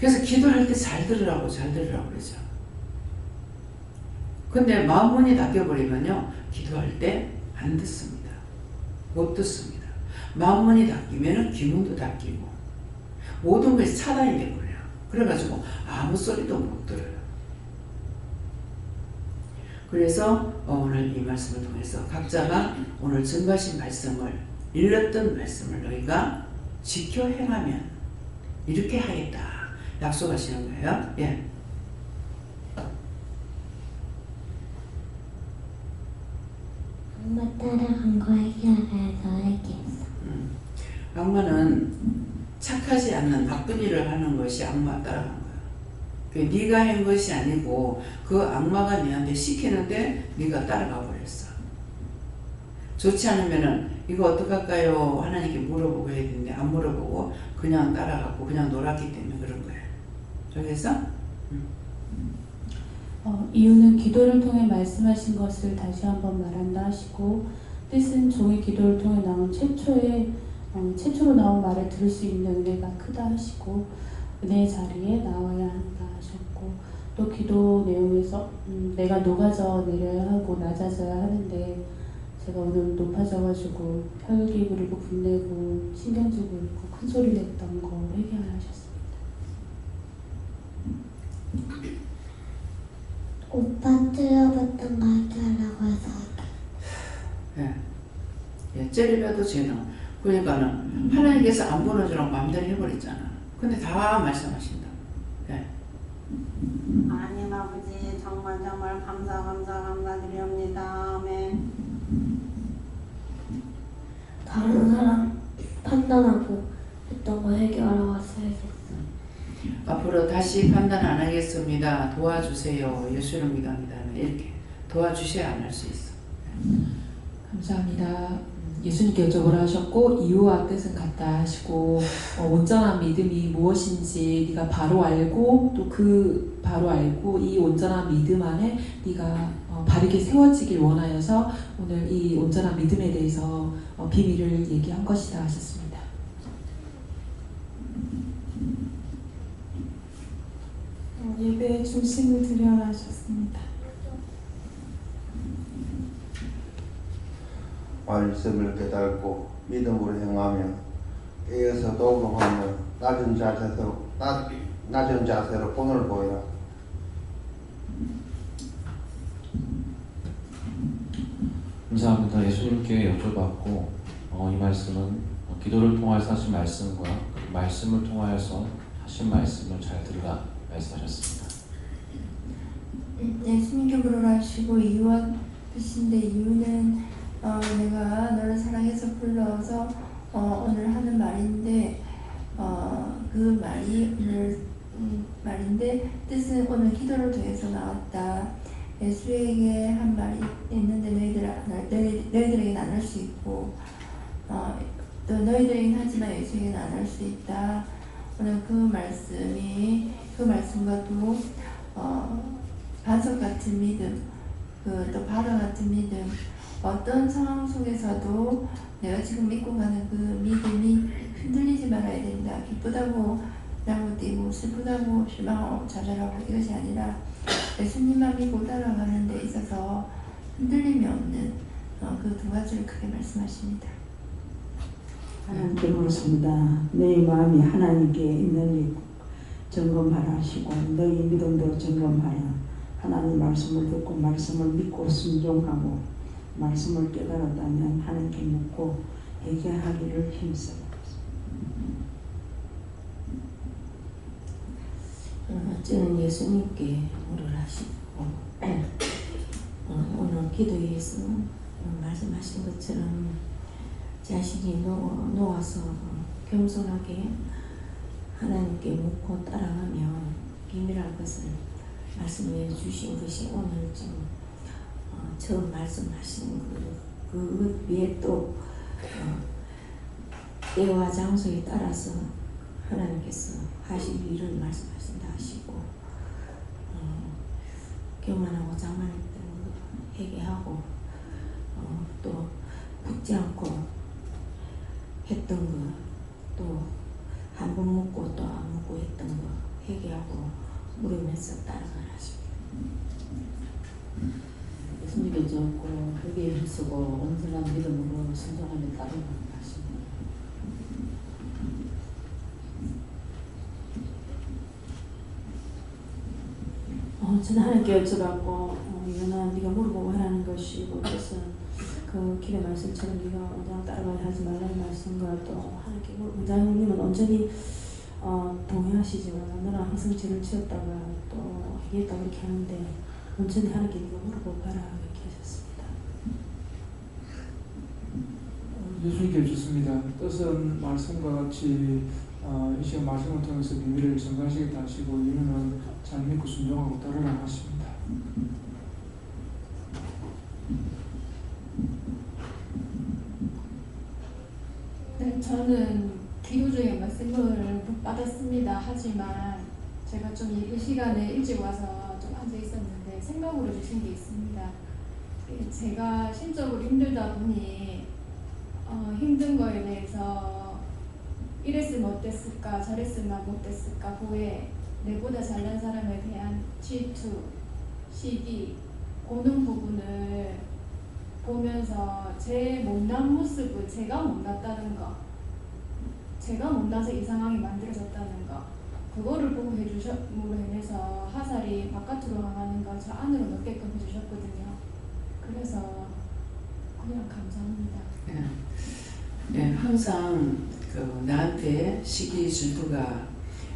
그래서 기도할 때 잘 들으라고 그러죠. 근데 마음문이 닫혀버리면요 기도할 때 안 듣습니다. 못 듣습니다. 마음문이 닫히면 귀문도 닫히고 모든 것이 차단이 되버려요. 그래가지고 아무 소리도 못 들어요. 그래서 오늘 이 말씀을 통해서 각자가 오늘 증거하신 말씀을 일렀던 말씀을 너희가 지켜 행하면 이렇게 하겠다 약속하시는 거예요. 예. 엄마 따라간 거 해결해서 얘기했어. 악마는 착하지 않는 나쁜 일을 하는 것이 악마 따라간 거야. 그 네가 한 것이 아니고 그 악마가 네한테 시키는데 네가 따라가 버렸어. 좋지 않으면은 이거 어떡할까요? 하나님께 물어보고 해야 되는데 안 물어보고 그냥 따라가고 그냥 놀았기 때문에 그런 거예요. 그래서 이유는 기도를 통해 말씀하신 것을 다시 한번 말한다 하시고 뜻은 종의 기도를 통해 나온 최초로 나온 말을 들을 수 있는 은혜가 크다 하시고 은혜의 자리에 나와야 한다 하셨고 또 기도 내용에서 내가 녹아져 내려야 하고 낮아져야 하는데 제가 오늘 높아져가지고 혈기 부리고 분내고 신경질 부리고 큰소리 냈던 거 해결하셨습니다. 오빠 찔러봤던 거 해결하라고 해서. 예, 째리려도 죄는 그러니까는 하나님께서 안 보내주라고 마음대로 해버렸잖아. 근데 다 말씀하신다. 예. 하나님 아버지 정말 감사드립니다. 아멘. 다른 사람 판단하고 했던 거 해결하고 써야겠어. 앞으로 다시 판단 안 하겠습니다. 도와주세요. 예수를 믿습니다. 이렇게 도와주셔야 안 할 수 있어. 감사합니다. 예수님께 여쭤보라 하셨고 이유와 뜻은 같다 하시고 온전한 믿음이 무엇인지 네가 바로 알고 또 그 바로 알고 이 온전한 믿음 안에 네가 바르게 세워지길 원하여서 오늘 이 온전한 믿음에 대해서 비밀을 얘기한 것이다 하셨습니다. 예배의 중심을 드려라 하셨습니다. 말씀을 깨닫고 믿음으로 행하며 깨어서 도동하며 낮은 자세로 본을 보이라. 감사합니다. 예수님께 여쭤봤고 이 말씀은 기도를 통해서 하신 말씀과 그 말씀을 통하여서 하신 말씀을 잘 들으라 말씀하셨습니다. 예수님께 그러라 하시고 이유와 뜻인데 이유는 내가 너를 사랑해서 불러서 오늘 하는 말인데 그 말이 오늘 말인데 뜻은 오늘 기도를 통해서 나왔다. 예수에게 한 말이 있는데 너희들에게는 안 할 수 있고 또 너희들에게는 하지만 예수에게는 안 할 수 있다. 오늘 그 말씀과 또 반석 같은 믿음, 또 바다 같은 믿음, 어떤 상황 속에서도 내가 지금 믿고 가는 그 믿음이 흔들리지 말아야 된다. 기쁘다고 잘못되고 슬프다고 실망하고 좌절하고 이것이 아니라 예수님만 믿고 따라가는 데 있어서 흔들림이 없는 그 두 가지를 크게 말씀하십니다. 하나님께 물었습니다. 너희 마음이 하나님께 있는지 점검하라 하시고 너희 믿음도 점검하여 하나님 말씀을 듣고 말씀을 믿고 순종하고 말씀을 깨달았다면 하나님께 묻고 해결하기를 힘써요. 저는 예수님께 물으라 하시고 오늘 기도에서 말씀하신 것처럼 자신이 놓아서 겸손하게 하나님께 묻고 따라가며 비밀할 것을 말씀해 주신 것이 오늘 좀 처음 말씀하신 그 위에 또 때와 장소에 따라서 하나님께서 하실 일을 말씀하신다 하시고 교만하고 자만했던 거 회개하고 또 붙지 않고 했던 거 또 한 번 묻고 또 안 묻고 했던 거 회개하고 물으면서 따라가라 하십니다. 예수님께 줬고 회개에 힘쓰고 온전한 믿음으로 순종하며 따르는 하십니다. 저는 하나님께 여쭤봤고 그러면은 네가 물어보고 하라는 것이고 뜻은 그 길의 말씀처럼 네가 원장 따라가야 하지 말라는 말씀과 또 하나님께 원장님은 온전히 동의하시지만 너는 항상 죄를 지었다가 또 얘기했다 그렇게 하는데 온전히 하나님께 네가 물어보고 가라 이렇게 하셨습니다. 예수님께 주습니다. 뜻은 말씀과 같이 이 시간 말씀을 통해서 비밀을 전가하시겠다 하시고 이유는 잘 믿고 순종하고 따르라고 하십니다. 네, 저는 기도 중에 말씀을 받았습니다. 하지만 제가 좀 이 시간에 일찍 와서 좀 앉아 있었는데 생각으로 주신 게 있습니다. 제가 심적으로 힘들다 보니 힘든 거에 대해서 이랬으면 어땠을까 저랬으면 못됐을까 후에 내보다 잘난 사람에 대한 질투, 시기, 오는 부분을 보면서 제 못난 모습을 제가 못났다는 거, 제가 못나서 이 상황이 만들어졌다는 거, 그거를 보고 해주셨으로 인해서 화살이 바깥으로 향하는 걸 저 안으로 넣게끔 해주셨거든요. 그래서 그냥 감사합니다. 네, 항상 나한테 시기 질투가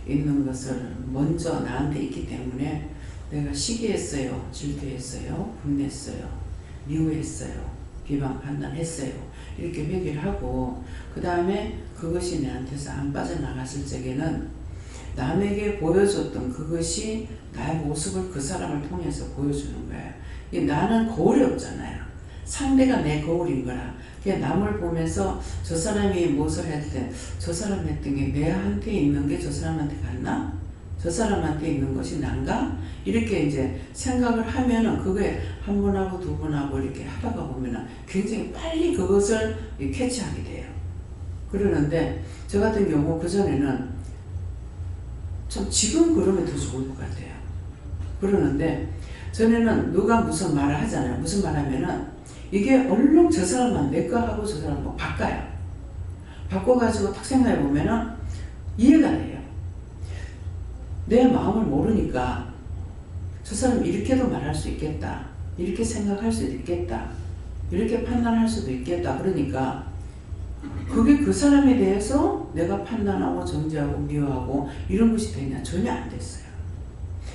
있는 것을 먼저 나한테 있기 때문에 내가 시기했어요, 질투했어요, 분냈어요, 미워했어요, 비방 판단했어요 이렇게 회개를 하고 그 다음에 그것이 내한테서 안 빠져나갔을 적에는 남에게 보여줬던 그것이 나의 모습을 그 사람을 통해서 보여주는 거예요. 나는 거울이 없잖아요. 상대가 내 거울인 거라. 그냥 남을 보면서 저 사람이 무엇을 했을 때 저 사람 했던 게 내한테 있는 게 저 사람한테 갔나? 저 사람한테 있는 것이 난가? 이렇게 이제 생각을 하면은 그게 한 번하고 두 번하고 이렇게 하다가 보면은 굉장히 빨리 그것을 캐치하게 돼요. 그러는데 저 같은 경우 그전에는 좀 지금 그러면 더 좋을 것 같아요. 그러는데 전에는 누가 무슨 말을 하잖아요. 무슨 말 하면은 이게 얼른 저 사람만 내 거 하고 저 사람 뭐 바꿔요. 바꿔가지고 딱 생각해 보면은 이해가 돼요. 내 마음을 모르니까 저 사람 이렇게도 말할 수 있겠다. 이렇게 생각할 수도 있겠다. 이렇게 판단할 수도 있겠다. 그러니까 그게 그 사람에 대해서 내가 판단하고 정죄하고 미워하고 이런 것이 되냐? 전혀 안 됐어요.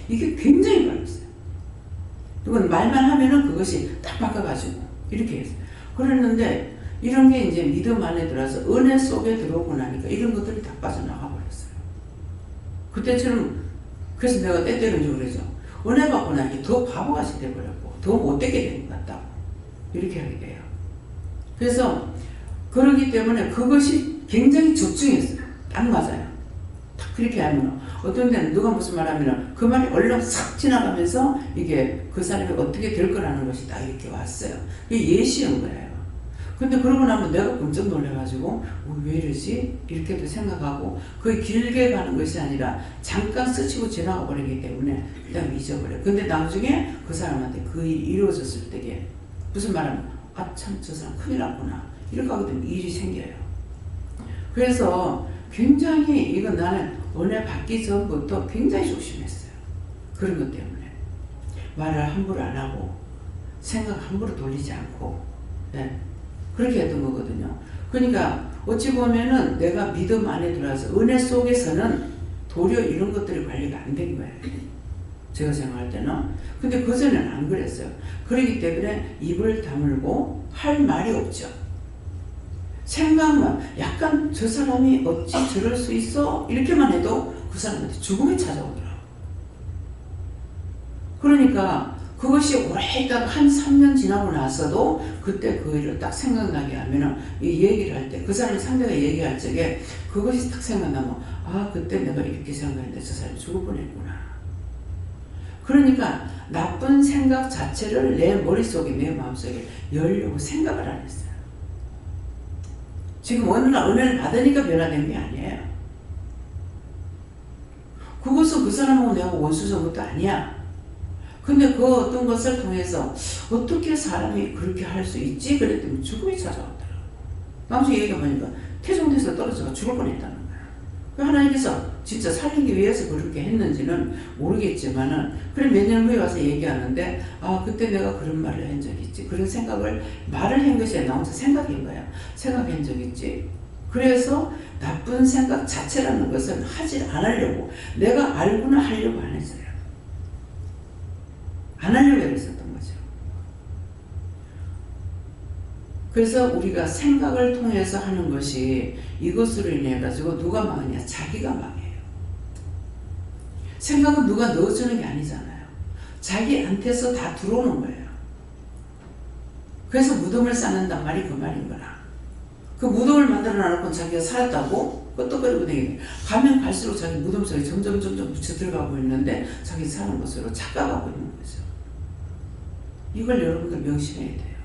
이게 굉장히 빨랐어요. 이건 말만 하면은 그것이 딱 바꿔가지고 이렇게 했어요. 그랬는데 이런 게 이제 믿음 안에 들어와서 은혜 속에 들어오고 나니까 이런 것들이 다 빠져나가 버렸어요. 그때처럼 그래서 내가 때때로 그러죠. 은혜 받고 나니까 더 바보같이 돼버렸고 더 못되게 된 것 같다고 이렇게 하게 돼요. 그래서 그러기 때문에 그것이 굉장히 적중했어요. 딱 맞아요. 딱 그렇게 하면 어떤 데는 누가 무슨 말 하면 그 말이 얼른 싹 지나가면서 이게 그 사람이 어떻게 될 거라는 것이 딱 이렇게 왔어요. 그게 예시인 거예요. 근데 그러고 나면 내가 깜짝 놀라가지고 왜 이러지? 이렇게도 생각하고 그게 길게 가는 것이 아니라 잠깐 스치고 지나가 버리기 때문에 그냥 잊어버려요. 근데 나중에 그 사람한테 그 일이 이루어졌을 때에 무슨 말하면 아 참 저 사람 큰일 났구나 이렇게 하게 되면 일이 생겨요. 그래서 굉장히 이건 나는 은혜 받기 전부터 굉장히 조심했어요. 그런 것 때문에 말을 함부로 안 하고 생각 함부로 돌리지 않고 네. 그렇게 했던 거거든요. 그러니까 어찌 보면은 내가 믿음 안에 들어와서 은혜 속에서는 도리어 이런 것들이 관리가 안 된 거예요. 제가 생각할 때는. 근데 그전에는 안 그랬어요. 그렇기 때문에 입을 다물고 할 말이 없죠. 생각만 약간 저 사람이 어찌 저럴 수 있어? 이렇게만 해도 그 사람한테 죽음이 찾아오더라고요. 그러니까 그것이 오래 있다가 한 3년 지나고 나서도 그때 그 일을 딱 생각나게 하면은 이 얘기를 할 때 그 사람이 상대가 얘기할 적에 그것이 딱 생각나면 아 그때 내가 이렇게 생각했는데 저 사람이 죽을 뻔했구나. 그러니까 나쁜 생각 자체를 내 머릿속에 내 마음속에 열려고 생각을 안 했어요. 지금 어느 날 은혜를 받으니까 변화된 게 아니에요. 그것은 그 사람하고 내가 원수적인 것도 아니야. 근데 그 어떤 것을 통해서 어떻게 사람이 그렇게 할 수 있지? 그랬더니 죽음이 찾아왔더라고. 나중에 얘기해보니까 태종돼서 떨어져서 죽을 뻔했다는 거야. 그 하나님께서 진짜 살리기 위해서 그렇게 했는지는 모르겠지만은 그래 몇 년 후에 와서 얘기하는데 아 그때 내가 그런 말을 한 적이 있지. 그런 생각을 말을 한 것이 아니라 나 혼자 생각한 거야. 생각한 적이 있지. 그래서 나쁜 생각 자체라는 것은 하지 않으려고 내가 알고는 하려고 안 했어요. 안 하려고 했었던 거죠. 그래서 우리가 생각을 통해서 하는 것이 이것으로 인해 가지고 누가 망하냐? 자기가 망해요. 생각은 누가 넣어주는 게 아니잖아요. 자기한테서 다 들어오는 거예요. 그래서 무덤을 쌓는단 말이 그 말인 거라. 그 무덤을 만들어 놔놓고 자기가 살았다고 끄떡거리고 다니는 가면 갈수록 자기 무덤 속에 점점 묻혀 들어가고 있는데 자기 사는 것으로 착각하고 있는 거죠. 이걸 여러분들 명심해야 돼요.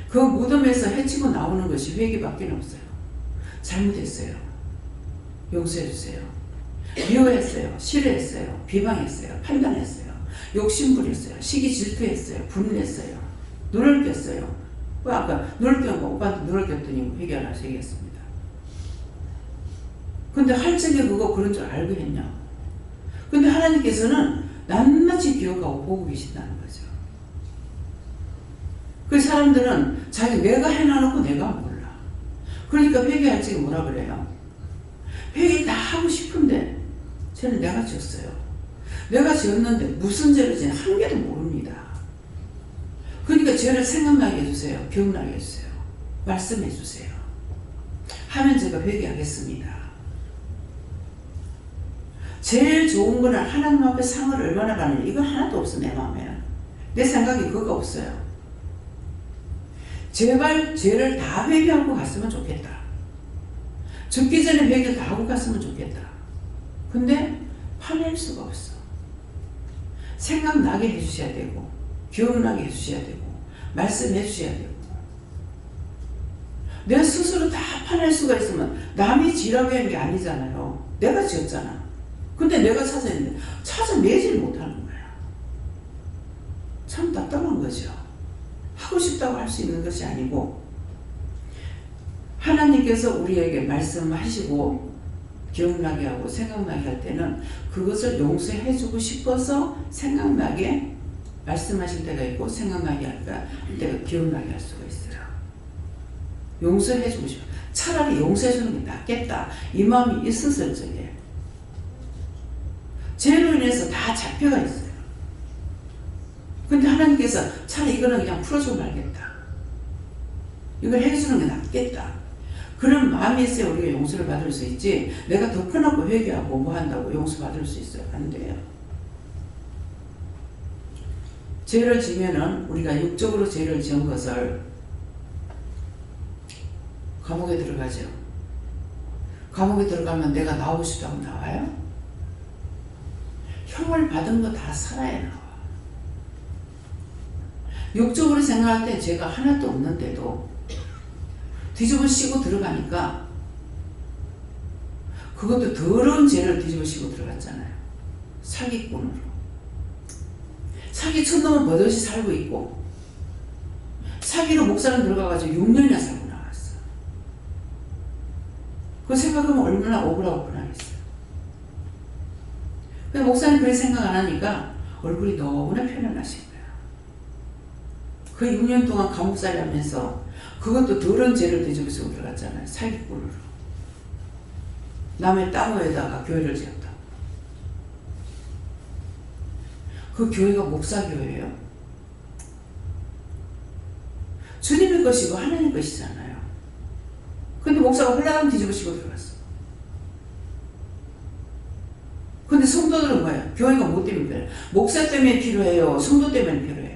그 무덤에서 해치고 나오는 것이 회개밖에 없어요. 잘못했어요. 용서해주세요. 미워했어요. 싫어했어요. 비방했어요. 판단했어요. 욕심부렸어요. 시기 질투했어요. 분했어요. 눈을 꼈어요. 아까 눈을 껴고 오빠한테 눈을 꼈더니 회개를 하시겠습니다. 근데 할 적에 그거 그런 줄 알고 했냐? 근데 하나님께서는 낱낱이 기억하고 보고 계신다는 거죠. 그 사람들은 자기 내가 해놔놓고 내가 몰라. 그러니까 회개할 적에 뭐라 그래요? 회개 다 하고 싶은데 저는 내가 지었어요. 내가 지었는데 무슨 죄를 지은 한 개도 모릅니다. 그러니까 죄를 생각나게 해주세요. 기억나게 해주세요. 말씀해 주세요. 하면 제가 회개하겠습니다. 제일 좋은 거는 하나님 앞에 상을 얼마나 받느냐. 이건 하나도 없어 내 마음에. 내 생각이 그거 없어요. 제발 죄를 다 회개하고 갔으면 좋겠다. 죽기 전에 회개 다 하고 갔으면 좋겠다. 근데 화낼 수가 없어. 생각나게 해주셔야 되고 기억나게 해주셔야 되고 말씀해 주셔야 되고 내 스스로 다 파낼 수가 있으면 남이 지라고 하는 게 아니잖아요. 내가 지었잖아. 근데 내가 찾아냈는데 찾아내질 못하는 거야. 참 답답한 거죠. 하고 싶다고 할 수 있는 것이 아니고 하나님께서 우리에게 말씀하시고 기억나게 하고 생각나게 할 때는 그것을 용서해 주고 싶어서 생각나게 말씀하실 때가 있고 생각나게 할 때가 기억나게 할 수가 있어요. 용서해 주고 싶어. 차라리 용서해 주는 게 낫겠다. 이 마음이 있었을 적에 죄로 인해서 다 잡혀가 있어요. 근데 하나님께서 차라리 이거는 그냥 풀어주고 말겠다. 이걸 해주는 게 낫겠다. 그런 마음이 있어야 우리가 용서를 받을 수 있지. 내가 덮어놓고 회개하고 뭐 한다고 용서 받을 수 있어요? 안 돼요. 죄를 지면은 우리가 육적으로 죄를 지은 것을 감옥에 들어가죠. 감옥에 들어가면 내가 나오고 싶다고 나와요? 형을 받은 거 다 살아야 나와. 육적으로 생각할 때 죄가 하나도 없는데도 뒤집어 씌고 들어가니까 그것도 더러운 죄를 뒤집어 씌고 들어갔잖아요. 사기꾼으로. 사기 첫 놈은 버젓이 살고 있고 사기로 목사는 들어가가지고 6년이나 살고 나왔어. 그거 생각하면 얼마나 억울하겠어요. 근데 목사님 그렇게 생각 안 하니까 얼굴이 너무나 편안하신 거야. 그 6년 동안 감옥살이 하면서 그것도 더러운 죄를 뒤집어 쓰고 들어갔잖아요. 사기꾼으로. 남의 땅에다가 교회를 지었다. 그 교회가 목사교회예요. 주님의 것이고 하나님 것이잖아요. 근데 목사가 홀라당 뒤집어 씌고 들어갔어. 근데 성도들은 뭐예요? 교회가 뭐 때문에 필요해요? 목사 때문에 필요해요? 성도 때문에 필요해요?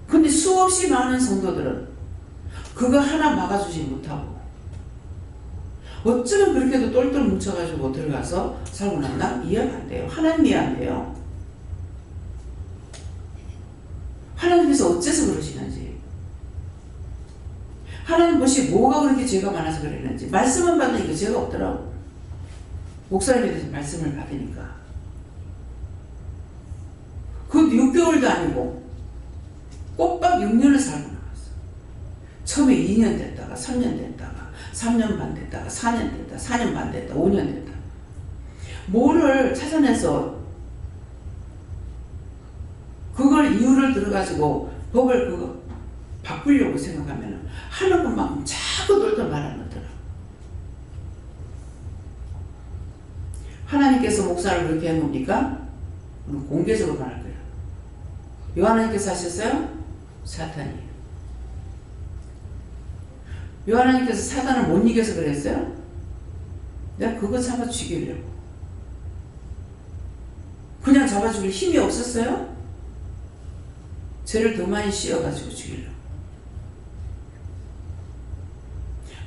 근데 수없이 많은 성도들은 그거 하나 막아주지 못하고 어쩌면 그렇게도 똘똘 뭉쳐가지고 들어가서 살고 났나? 이해가 안 돼요. 하나님 이해 안 돼요. 하나님께서 어째서 그러시는지, 하나님 것이 뭐가 그렇게 죄가 많아서 그랬는지. 말씀을 받으니까 죄가 없더라고. 목사님에 대해서 말씀을 받으니까. 그 6개월도 아니고 꼬박 6년을 살고 나왔어. 처음에 2년 됐다가 3년 됐다가 3년 반 됐다가 4년 됐다 4년 반 됐다 5년 됐다. 뭐를 찾아내서 그걸 이유를 들어가지고 법을 그거 바꾸려고 생각하면 하는 것만큼 자꾸 돌돌 말하는 더라. 하나님께서 목사를 그렇게 한 겁니까? 공개적으로 말할 거예요. 요하나님께서 하셨어요? 사탄이에요. 요하나님께서 사탄을 못 이겨서 그랬어요? 내가 그거 잡아 죽이려고. 그냥 잡아 죽일 힘이 없었어요? 죄를 더 많이 씌워가지고 죽이려고.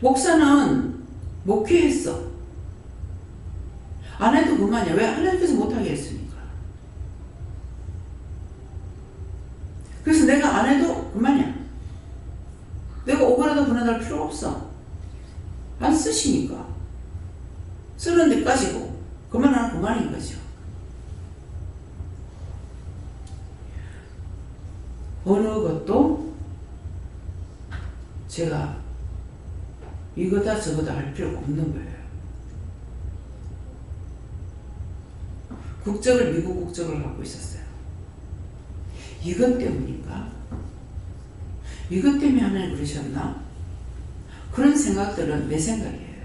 목사는 목회했어. 안 해도 그만이야. 왜? 하나님께서 못하게 했으니까. 그래서 내가 안 해도 그만이야. 내가 오그라다 분해할 필요 없어. 안 쓰시니까. 쓰는 데까지고 그만하면 그만인 거죠. 어느 것도 제가 이거다 저거다 할 필요가 없는 거예요. 국적을 미국 국적을 갖고 있었어요. 이것 때문인가? 이것 때문에 하나님 그러셨나? 그런 생각들은 내 생각이에요.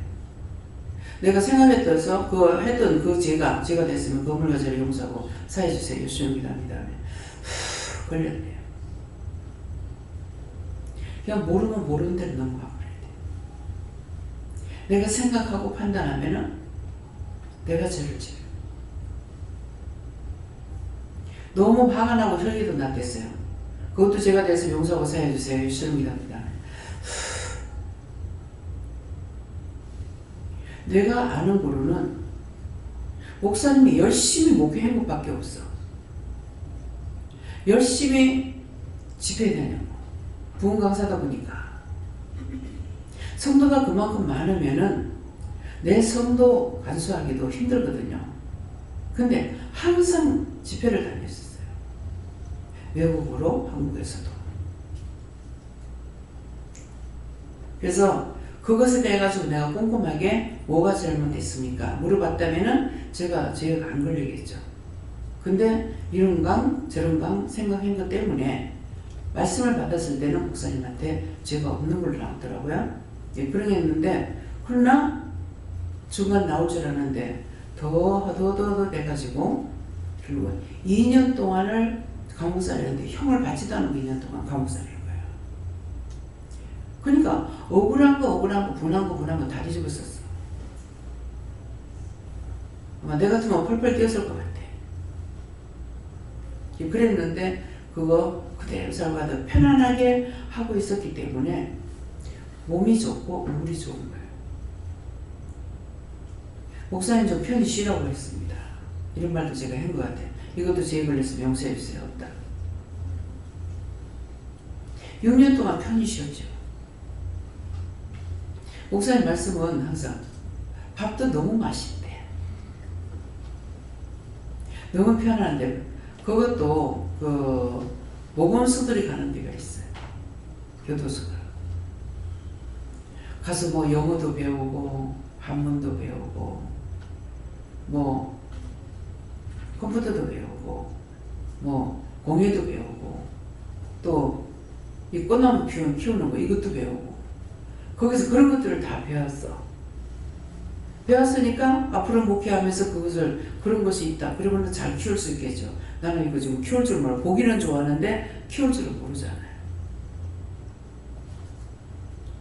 내가 생각했던 그 제가 됐으면 거물과 죄를 용서하고 사해주세요. 예수님 기도합니다. 걸렸네요. 그냥 모르면 모르는 대로 넘어가 버려야 돼. 내가 생각하고 판단하면은 내가 죄를 지어요. 너무 화가 나고 혈기도 났겠어요. 그것도 제가 돼서 용서하고 사해주세요. 예수님 기도합니다. 내가 아는 거로는 목사님이 열심히 목회한 것밖에 없어. 열심히 집회에 다녔고 부흥 강사다 보니까 성도가 그만큼 많으면은 내 성도 간수하기도 힘들거든요. 근데 항상 집회를 다녔었어요. 외국으로 한국에서도. 그래서 그것에 대해 가지고 내가 꼼꼼하게 뭐가 잘못됐습니까? 물어봤다면은 제가 안 걸리겠죠. 근데 이런 강 저런 강 생각한 것 때문에 말씀을 받았을 때는 목사님한테 죄가 없는 걸로 나왔더라고요. 예, 그런 게 있는데 그러나 중간 나올 줄 알았는데 더 돼가지고 결국은 2년 동안을 감옥살이했는데 형을 받지도 않고 2년 동안 감옥살이한 거예요. 그러니까 억울한 거 분한 거 다 뒤집어 썼어. 아마 내 같으면 펄펄 뛰었을 것 같아. 그랬는데 그거 그대로 살고 편안하게 하고 있었기 때문에 몸이 좋고 물이 좋은 거예요. 목사님 좀 편히 쉬라고 했습니다. 이런 말도 제가 한 것 같아요. 이것도 제 걸려서 용서해 주세요. 없다. 6년 동안 편히 쉬었죠. 목사님 말씀은 항상 밥도 너무 맛있대. 너무 편한데 그것도 모범수들이 가는 데가 있어요. 교도소가. 가서 뭐 영어도 배우고 한문도 배우고 뭐 컴퓨터도 배우고 뭐 공예도 배우고 또 이 꽃나무 키우는 거 이것도 배우고 거기서 그런 것들을 다 배웠어. 배웠으니까 앞으로 목회하면서 그런 것이 있다. 그러면 잘 키울 수 있겠죠. 나는 이거 지금 키울 줄 몰라. 보기는 좋아하는데 키울 줄은 모르잖아요.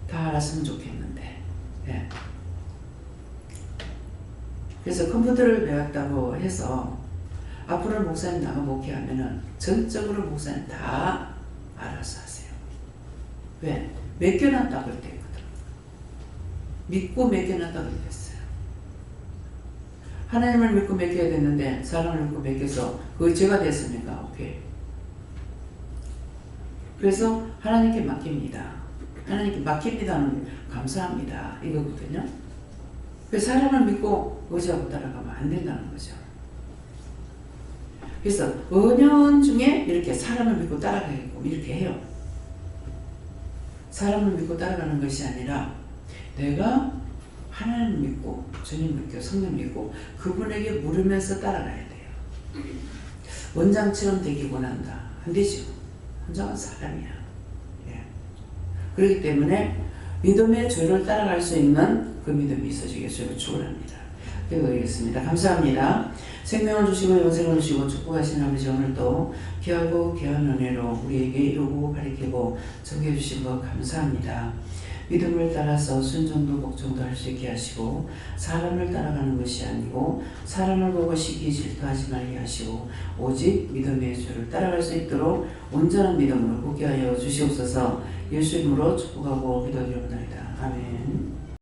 다 알았으면 좋겠는데. 예. 그래서 컴퓨터를 배웠다고 해서 앞으로 목사님 나가 목회하면은 전적으로 목사님 다 알아서 하세요. 왜? 맡겨놨다고 할 때 있거든. 믿고 맡겨놨다고 했어요. 하나님을 믿고 맡겨야 되는데 사람을 믿고 맡겨서 그거 제가 됐습니까? 오케이. 그래서 하나님께 맡깁니다. 하나님께 맡깁니다는 감사합니다. 이거거든요. 그래서 사람을 믿고 의지하고 따라가면 안 된다는 거죠. 그래서 은연 중에 이렇게 사람을 믿고 따라가게끔 이렇게 해요. 사람을 믿고 따라가는 것이 아니라 내가 하나님 믿고 주님 믿고 성령 믿고 그분에게 물으면서 따라가야 돼요. 원장처럼 되기 원한다. 안 되죠. 원장은 사람이야. 예. 그렇기 때문에 믿음의 죄를 따라갈 수 있는 그 믿음이 있어지겠어요. 축원합니다. 기도드리겠습니다. 감사합니다. 생명을 주시고 영생을 주시고 축복하신 아버지, 오늘도 귀하고 귀한 은혜로 우리에게 이루고 가리키고 정해 주신 것 감사합니다. 믿음을 따라서 순종도 복종도 할 수 있게 하시고 사람을 따라가는 것이 아니고 사람을 보고 시기 질투하지 말게 하시고 오직 믿음의 주를 따라갈 수 있도록 온전한 믿음으로 굳게 하여 주시옵소서. 예수 이름으로 축복하고 기도드리옵나이다. 아멘.